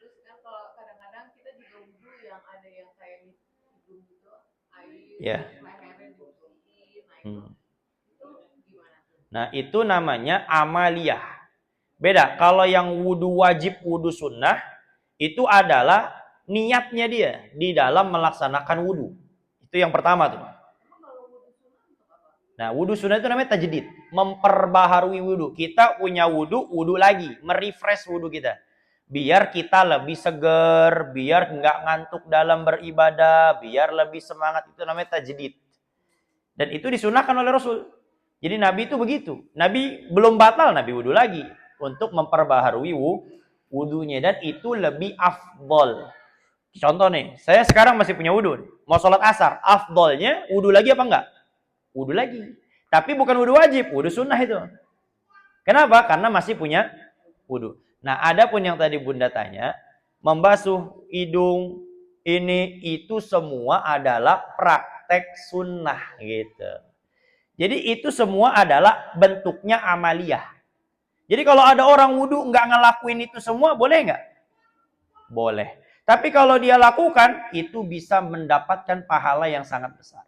Terus kan kalau kadang-kadang kita juga wudhu yang ada yang kayak di hidung gitu, air, lehernya dibersihin, itu gimana? Nah itu namanya amaliyah. Beda, kalau yang wudhu wajib, wudhu sunnah, itu adalah niatnya dia di dalam melaksanakan wudhu. Itu yang pertama tuh. Nah, wudhu sunnah itu namanya tajdid, memperbaharui wudhu. Kita punya wudhu lagi, merefresh wudhu kita. Biar kita lebih seger, biar nggak ngantuk dalam beribadah, biar lebih semangat. Itu namanya tajdid. Dan itu disunahkan oleh Rasul. Jadi Nabi itu begitu. Nabi belum batal, Nabi wudhu lagi. Untuk memperbaharui wudhunya. Dan itu lebih afdol. Contoh nih, saya sekarang masih punya wudhu. Mau sholat asar, afdolnya wudhu lagi apa enggak? Wudhu lagi. Tapi bukan wudhu wajib, wudhu sunnah itu. Kenapa? Karena masih punya wudhu. Nah, ada pun yang tadi Bunda tanya, membasuh hidung, itu semua adalah praktek sunnah gitu. Jadi itu semua adalah bentuknya amaliyah. Jadi kalau ada orang wudhu nggak ngelakuin itu semua, boleh nggak? Boleh. Tapi kalau dia lakukan, itu bisa mendapatkan pahala yang sangat besar.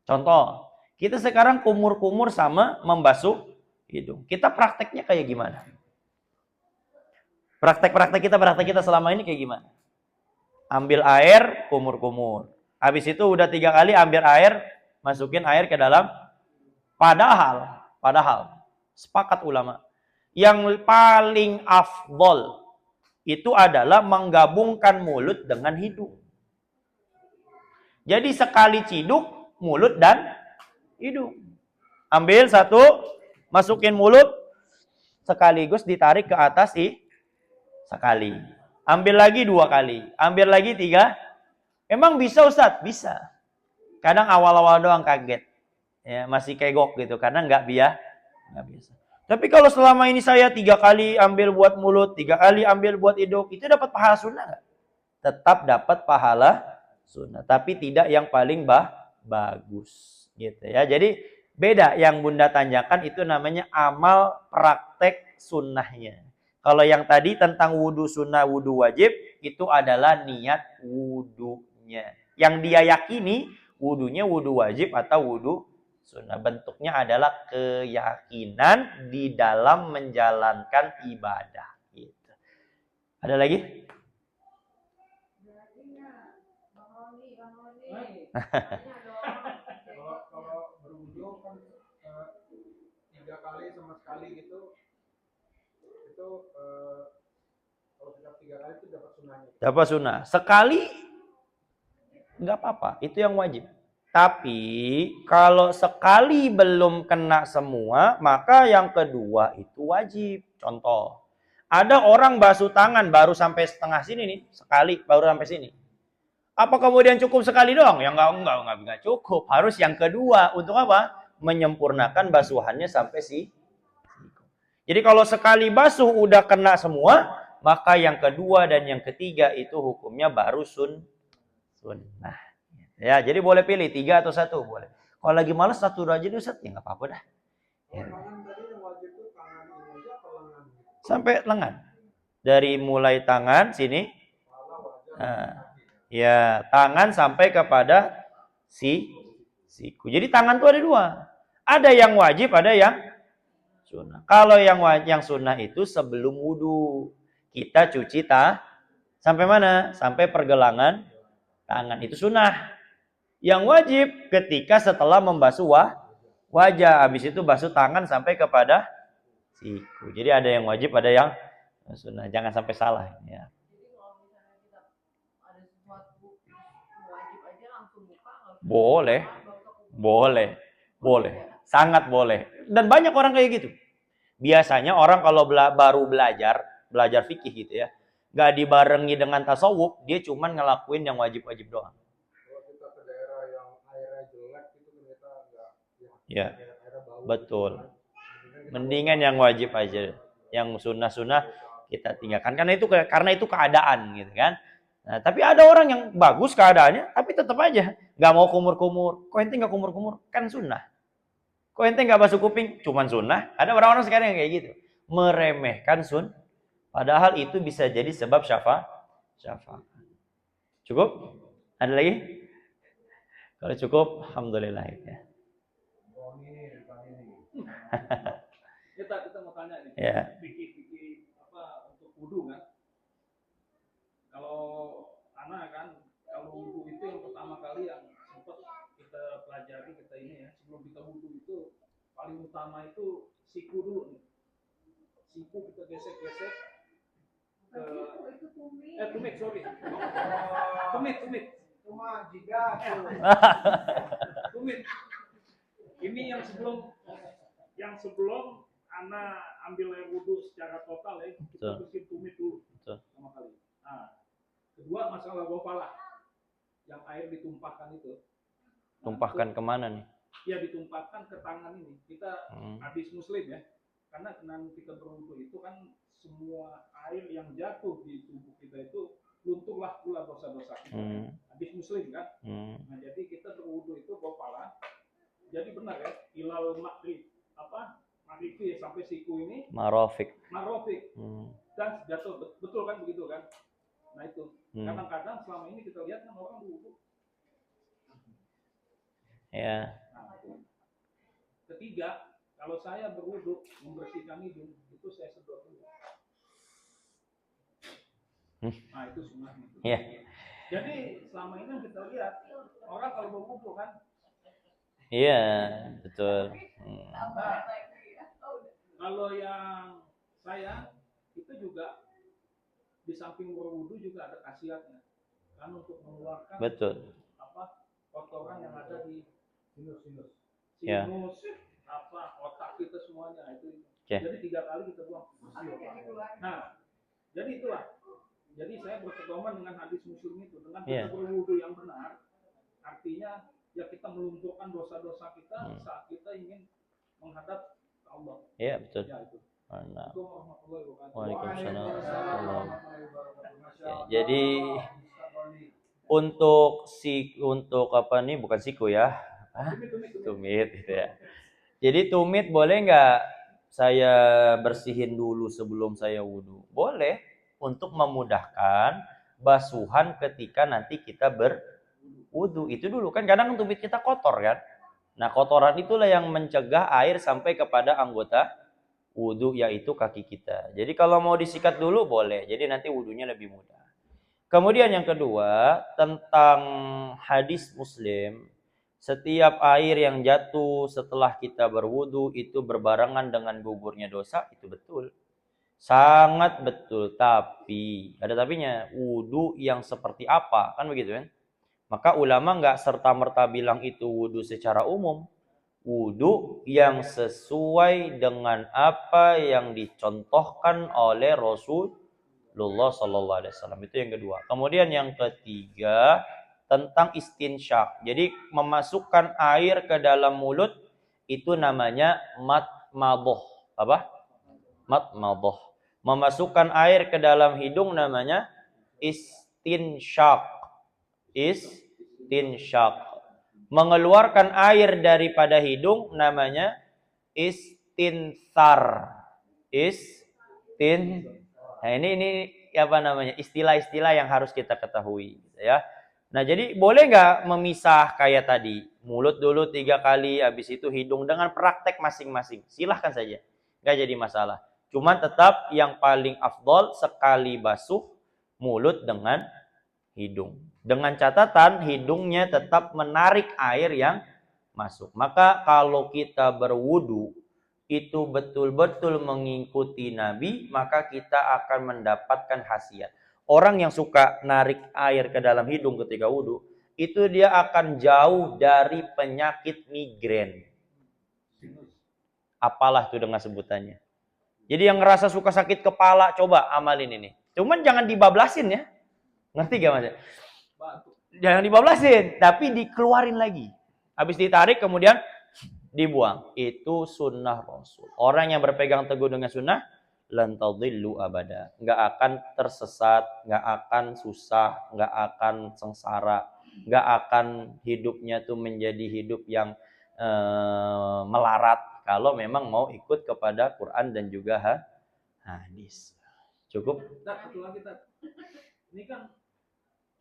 Contoh, kita sekarang kumur-kumur sama membasuh hidung. Kita prakteknya kayak gimana? Praktek kita selama ini kayak gimana? Ambil air, kumur-kumur. Habis itu udah 3 kali ambil air, masukin air ke dalam. Padahal, sepakat ulama, yang paling afdol itu adalah menggabungkan mulut dengan hidung. Jadi sekali ciduk, mulut dan hidung. Ambil satu, masukin mulut, sekaligus ditarik ke atas sekali. Ambil lagi 2 kali. Ambil lagi 3. Emang bisa Ustadz? Bisa. Kadang awal-awal doang kaget. Ya, masih kegok gitu. Karena nggak biasa. Tapi kalau selama ini saya 3 kali ambil buat mulut, 3 kali ambil buat hidung, itu dapat pahala sunnah nggak? Tetap dapat pahala sunnah. Tapi tidak yang paling bagus. Gitu ya. Jadi beda yang Bunda tanyakan itu namanya amal praktek sunnahnya. Kalau yang tadi tentang wudhu sunnah, wudhu wajib, itu adalah niat wudhunya. Yang dia yakini wudhunya wudhu wajib atau wudhu sunnah. Bentuknya adalah keyakinan di dalam menjalankan ibadah. Gitu. Ada lagi? Kalau berwudu kan 3 kali sama sekali gitu, itu kalau kita 3 kali itu dapat sunnahnya. Dapat sunnah. Sekali nggak apa-apa, itu yang wajib. Tapi kalau sekali belum kena semua, maka yang kedua itu wajib. Contoh, ada orang basuh tangan baru sampai setengah sini nih, sekali baru sampai sini. Apa kemudian cukup sekali doang? Ya enggak cukup. Harus yang kedua. Untuk apa? Menyempurnakan basuhannya sampai Jadi kalau sekali basuh udah kena semua, maka yang kedua dan yang ketiga itu hukumnya baru sunnah. Ya, jadi boleh pilih 3 atau 1 boleh. Kalau lagi malas 1 aja dulu Ustaz, ya enggak apa-apa dah. Ya. Sampai lengan. Dari mulai tangan sini. Nah, ya, tangan sampai kepada siku. Jadi tangan tuh ada 2. Ada yang wajib, ada yang sunnah. Kalau yang sunnah itu sebelum wudhu. Kita cuci sampai mana? Sampai pergelangan tangan. Itu sunnah. Yang wajib ketika setelah membasuh wajah. Habis itu basuh tangan sampai kepada siku. Jadi ada yang wajib, ada yang sunnah. Jangan sampai salah. Ya. Boleh. Sangat boleh. Dan banyak orang kayak gitu. Biasanya orang kalau baru belajar fikih gitu ya, nggak dibarengi dengan tasawuf, dia cuman ngelakuin yang wajib-wajib doang. Kalau kita ke daerah yang airnya jelek itu ternyata enggak. Ya, betul. Mendingan yang wajib aja. Yang sunnah-sunnah kita tinggalkan. Karena itu keadaan gitu kan. Nah, tapi ada orang yang bagus keadaannya, tapi tetap aja nggak mau kumur-kumur. Kok ente nggak kumur-kumur? Kan sunnah. Kok ente nggak basuh kuping? Cuman sunnah. Ada orang-orang sekarang yang kayak gitu. Meremehkan padahal itu bisa jadi sebab syafaat. Cukup? Ada lagi? Kalau cukup, alhamdulillah ya. Kita mau tanya nih. Ya. Fikih apa untuk wudu kan? Kalau anak kan, kalau wudu itu yang pertama kali yang sempat kita pelajari ya, sebelum kita wudu itu paling utama itu siku dulu nih. Siku kita gesek-gesek ke tumit. Cuma jika Tumit. Ini yang sebelum anak ambil air wudu secara total ya, kita bersihin tumit dulu. Pertama kali. Nah, kedua masalah gofalah. Yang air ditumpahkan itu. Tumpahkan kemana nih? Ya ditumpahkan ke tangan ini. Kita habis muslim ya. Karena dengan kita berwudu itu kan semua air yang jatuh di tubuh kita itu lunturlah pula dosa-dosa kita. Habis muslim kan. Nah jadi kita berwudu itu gofalah. Jadi benar ya, ilal maghrib sampai siku ini marofik. Dan jatuh, betul kan begitu kan? Nah itu kadang-kadang selama ini kita lihat kan orang berwudu. Ya. Nah, ketiga, kalau saya berwudu membersihkan hidung itu saya sedot dulu. Nah itu sunnahnya. Ya. Jadi selama ini kita lihat orang kalau berwudu kan. Iya, betul. Nah, kalau yang saya itu juga di samping berwudu juga ada khasiatnya kan untuk mengeluarkan Betul. kotoran yang ada di sinus, Ya. otak kita semuanya itu. Okay. Jadi 3 kali kita buang. Nah, jadi itulah. Jadi saya berpedoman dengan hadis Muslim itu dengan kita berwudu yang benar, artinya ya kita melumpuhkan dosa-dosa kita saat kita ingin menghadap ke Allah. Iya, betul. Ya, itu. Nah. Waalaikumsalam. Jadi untuk apa nih, bukan siku ya, tumit gitu ya. Jadi tumit boleh nggak saya bersihin dulu sebelum saya wudhu? Boleh, untuk memudahkan basuhan ketika nanti kita berwudhu. Itu dulu kan kadang tumit kita kotor kan. Nah kotoran itulah yang mencegah air sampai kepada anggota wudhu, yaitu kaki kita. Jadi kalau mau disikat dulu boleh, jadi nanti wudhunya lebih mudah. Kemudian yang kedua, tentang hadis Muslim, setiap air yang jatuh setelah kita berwudhu itu berbarengan dengan gugurnya dosa, itu betul. Sangat betul, tapi ada tapinya, wudhu yang seperti apa, kan begitu kan? Maka ulama nggak serta-merta bilang itu wudhu secara umum. Wudhu yang sesuai dengan apa yang dicontohkan oleh Rasulullah Sallallahu Alaihi Wasallam. Itu yang kedua. Kemudian yang ketiga tentang istinsyak. Jadi memasukkan air ke dalam mulut itu namanya matmadhah. Apa? Matmadhah. Memasukkan air ke dalam hidung namanya istinsyak. Istinsyak. Mengeluarkan air daripada hidung namanya istinsar. Nah ini apa namanya? Istilah-istilah yang harus kita ketahui, gitu ya. Nah jadi boleh nggak memisah kayak tadi, mulut dulu 3 kali, habis itu hidung dengan praktek masing-masing. Silahkan saja, nggak jadi masalah. Cuman tetap yang paling afdol sekali basuh mulut dengan hidung. Dengan catatan hidungnya tetap menarik air yang masuk. Maka kalau kita berwudu itu betul-betul mengikuti Nabi, maka kita akan mendapatkan khasiat. Orang yang suka narik air ke dalam hidung ketika wudu, itu dia akan jauh dari penyakit migrain. Apalah itu dengan sebutannya. Jadi yang ngerasa suka sakit kepala, coba amalin ini. Cuman jangan dibablasin ya. Ngerti gak mas? Jangan dibablasin, tapi dikeluarin lagi. Habis ditarik kemudian dibuang. Itu sunnah Rasul. Orang yang berpegang teguh dengan sunnah, lan tadillu abada. Nggak akan tersesat, nggak akan susah, nggak akan sengsara, nggak akan hidupnya tuh menjadi hidup yang melarat. Kalau memang mau ikut kepada Quran dan juga hadis. Cukup? Satu lagi, ini kan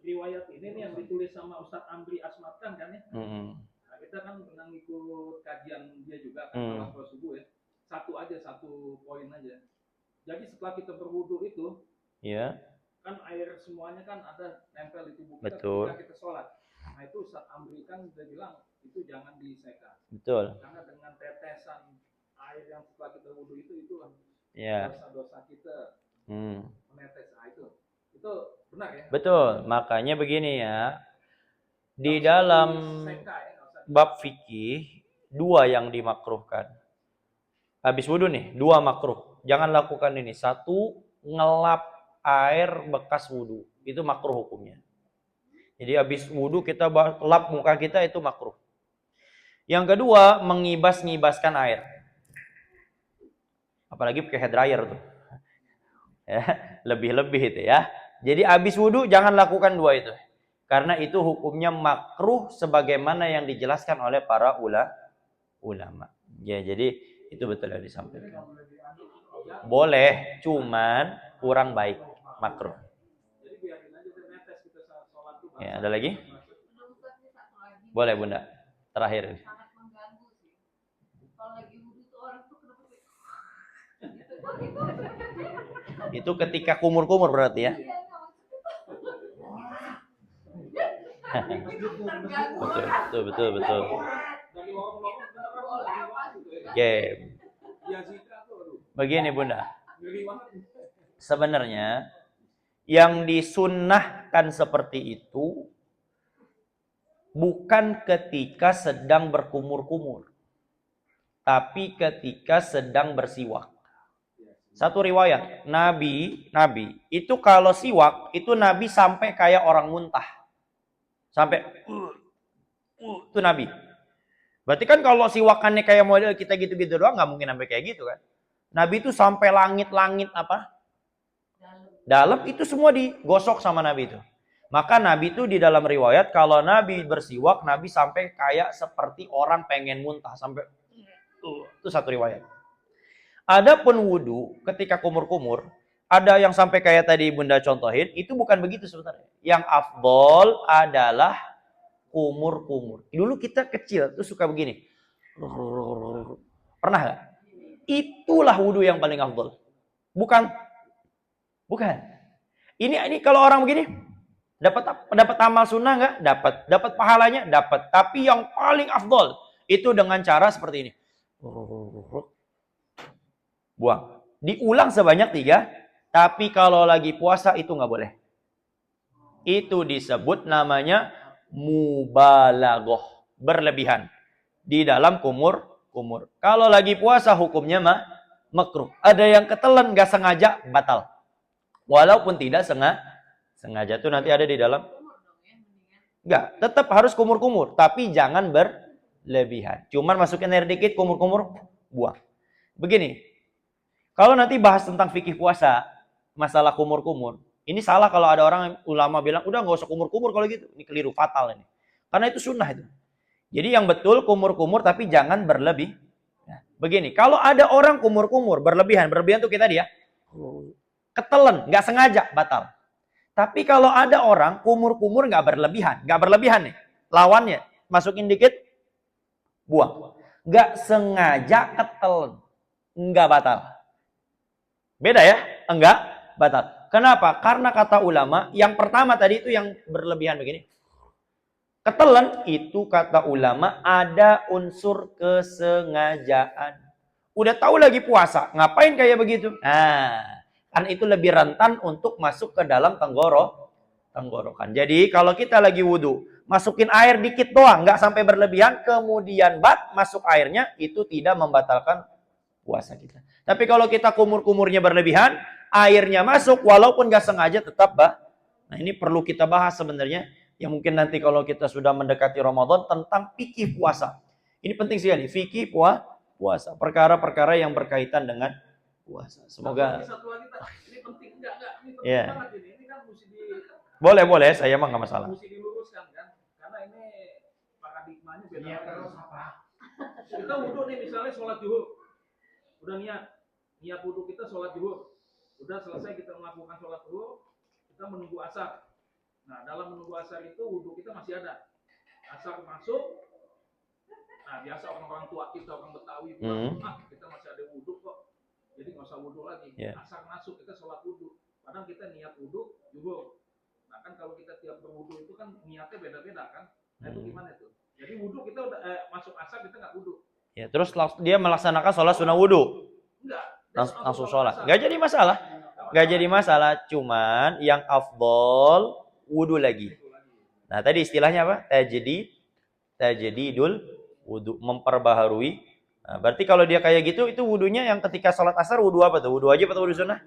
riwayat ini nih yang ditulis sama Ustadz Amri Asmatkan kan ya. Nah, kita kan pernah ngikut kajian dia juga kan malam subuh ya. Satu poin aja. Jadi setelah kita berwudu itu, kan air semuanya kan ada nempel di tubuh kita ketika kita sholat. Nah itu Ustadz Amri kan udah bilang itu jangan diseka. Betul. Karena dengan tetesan air yang setelah kita wudu itulah dosa-dosa kita menetes. Nah, itu benar ya? Betul. Makanya begini ya. Di dalam bab fikih 2 yang dimakruhkan. Habis wudu nih, 2 makruh. Jangan lakukan ini. 1, ngelap air bekas wudu. Itu makruh hukumnya. Jadi habis wudu kita lap muka kita, itu makruh. Yang kedua, mengibas-ngibaskan air. Apalagi pakai hair dryer tuh. Ya, lebih-lebih itu ya. Jadi habis wudu jangan lakukan 2 itu. Karena itu hukumnya makruh sebagaimana yang dijelaskan oleh para ulama. Ya, jadi itu betul yang disampaikan. Boleh, cuman kurang baik, makruh. Jadi biarin Ya, ada lagi? Belum Ustaz, nih satu lagi. Boleh Bunda. Terakhir. Sangat mengganggu sih. Kalau lagi wudhu tuh orang tuh kenapa sih? Gitu. Itu ketika kumur-kumur berarti ya. Iya, nggak maksudnya. Terganggu orang. Betul. Dari lorong-lorong beneran Boleh apa? Oke. ya Zika tuh aduh. Begini Bunda. Ngeri banget. Sebenarnya yang disunnahkan seperti itu bukan ketika sedang berkumur-kumur, tapi ketika sedang bersiwak. Satu riwayat, Nabi itu kalau siwak itu Nabi sampai kayak orang muntah. Sampai itu Nabi. Berarti kan kalau siwakannya kayak model kita gitu-gitu doang nggak mungkin sampai kayak gitu kan. Nabi itu sampai langit-langit apa? Dalam itu semua digosok sama Nabi itu. Maka Nabi itu di dalam riwayat kalau Nabi bersiwak, Nabi sampai kayak seperti orang pengen muntah sampai itu satu riwayat. Adapun wudu ketika kumur-kumur, ada yang sampai kayak tadi Bunda contohin, itu bukan begitu sebenarnya. Yang afdol adalah kumur-kumur. Dulu kita kecil tuh suka begini. Pernah nggak? Itulah wudu yang paling afdol. Bukan. Ini kalau orang begini dapat amal sunnah nggak? Dapat pahalanya? Dapat. Tapi yang paling afdol itu dengan cara seperti ini. Buang. Diulang sebanyak 3. Tapi kalau lagi puasa itu nggak boleh. Itu disebut namanya mubalaghah, berlebihan di dalam kumur. Kalau lagi puasa hukumnya makruh. Ada yang ketelan nggak sengaja batal. Walaupun tidak sengaja tuh nanti ada di dalam. Enggak, tetap harus kumur-kumur, tapi jangan berlebihan. Cuman masukin air dikit, kumur-kumur, buang. Begini, kalau nanti bahas tentang fikih puasa, masalah kumur-kumur, ini salah kalau ada orang ulama bilang, udah nggak usah kumur-kumur kalau gitu. Ini keliru fatal ini. Karena itu sunnah itu. Jadi yang betul kumur-kumur tapi jangan berlebih. Ya. Begini, kalau ada orang kumur-kumur berlebihan tuh kita dia ketelen, nggak sengaja batal. Tapi kalau ada orang kumur-kumur nggak berlebihan nih, lawannya masukin dikit, buang. Nggak sengaja ketelen, nggak batal. Beda ya, enggak batal. Kenapa? Karena kata ulama, yang pertama tadi itu yang berlebihan begini. Ketelen itu kata ulama ada unsur kesengajaan. Udah tahu lagi puasa, ngapain kayak begitu? Nah, kan itu lebih rentan untuk masuk ke dalam tenggorokan. Jadi kalau kita lagi wudhu, masukin air dikit doang, nggak sampai berlebihan, kemudian masuk airnya, itu tidak membatalkan puasa kita. Tapi kalau kita kumur-kumurnya berlebihan, airnya masuk, walaupun nggak sengaja tetap Nah ini perlu kita bahas sebenarnya, yang mungkin nanti kalau kita sudah mendekati Ramadan tentang fikih puasa. Ini penting sekali, fikih puasa, perkara-perkara yang berkaitan dengan puasa. Semoga. Satu lagi, ini penting enggak? Ini penting Yeah. banget ini. Ini kan mesti Boleh, saya mah nggak masalah. Mesti diluruskan kan, karena ini paradigmanya beda. Iya, terus apa? Kita wudhu nih misalnya sholat zuhur, udah niat wudhu kita sholat zuhur, udah selesai kita melakukan sholat zuhur, kita menunggu asar. Nah dalam menunggu asar itu wudhu kita masih ada. Asar masuk, nah biasa orang-orang tua kita, orang Betawi, kita masih ada wudhu kok. Jadi nggak usah wudhu lagi. Yeah. Asar masuk kita sholat wudhu. Padahal kita niat wudhu zuhur. Nah kan kalau kita tiap berwudhu itu kan niatnya beda-beda kan. Nah itu gimana itu? Jadi wudhu kita udah masuk asar kita nggak wudhu. Ya, terus dia melaksanakan sholat sunnah wudhu. Enggak. Langsung sholat. Nggak jadi masalah. Cuman yang afdol wudhu lagi. Nah tadi istilahnya apa? Tajdidul wudhu, memperbaharui. Nah, berarti kalau dia kayak gitu, itu wudhunya yang ketika sholat asar wudhu apa tuh? Wudhu wajib atau wudhu sunnah?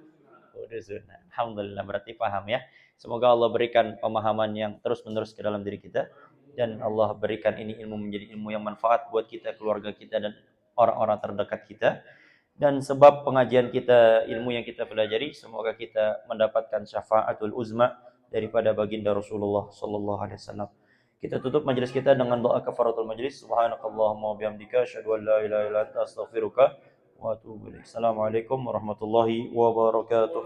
Wudhu sunnah. Alhamdulillah, berarti paham ya. Semoga Allah berikan pemahaman yang terus-menerus ke dalam diri kita. Dan Allah berikan ini ilmu menjadi ilmu yang manfaat buat kita, keluarga kita, dan orang-orang terdekat kita. Dan sebab pengajian kita, ilmu yang kita pelajari, semoga kita mendapatkan syafaatul uzma daripada baginda Rasulullah sallallahu alaihi wasallam. Kita tutup majelis kita dengan doa kafaratul majelis. Subhanakallahumma wa bihamdika asyhadu an la ilaha illa anta astaghfiruka wa atubu ilaik. Assalamualaikum warahmatullahi wabarakatuh.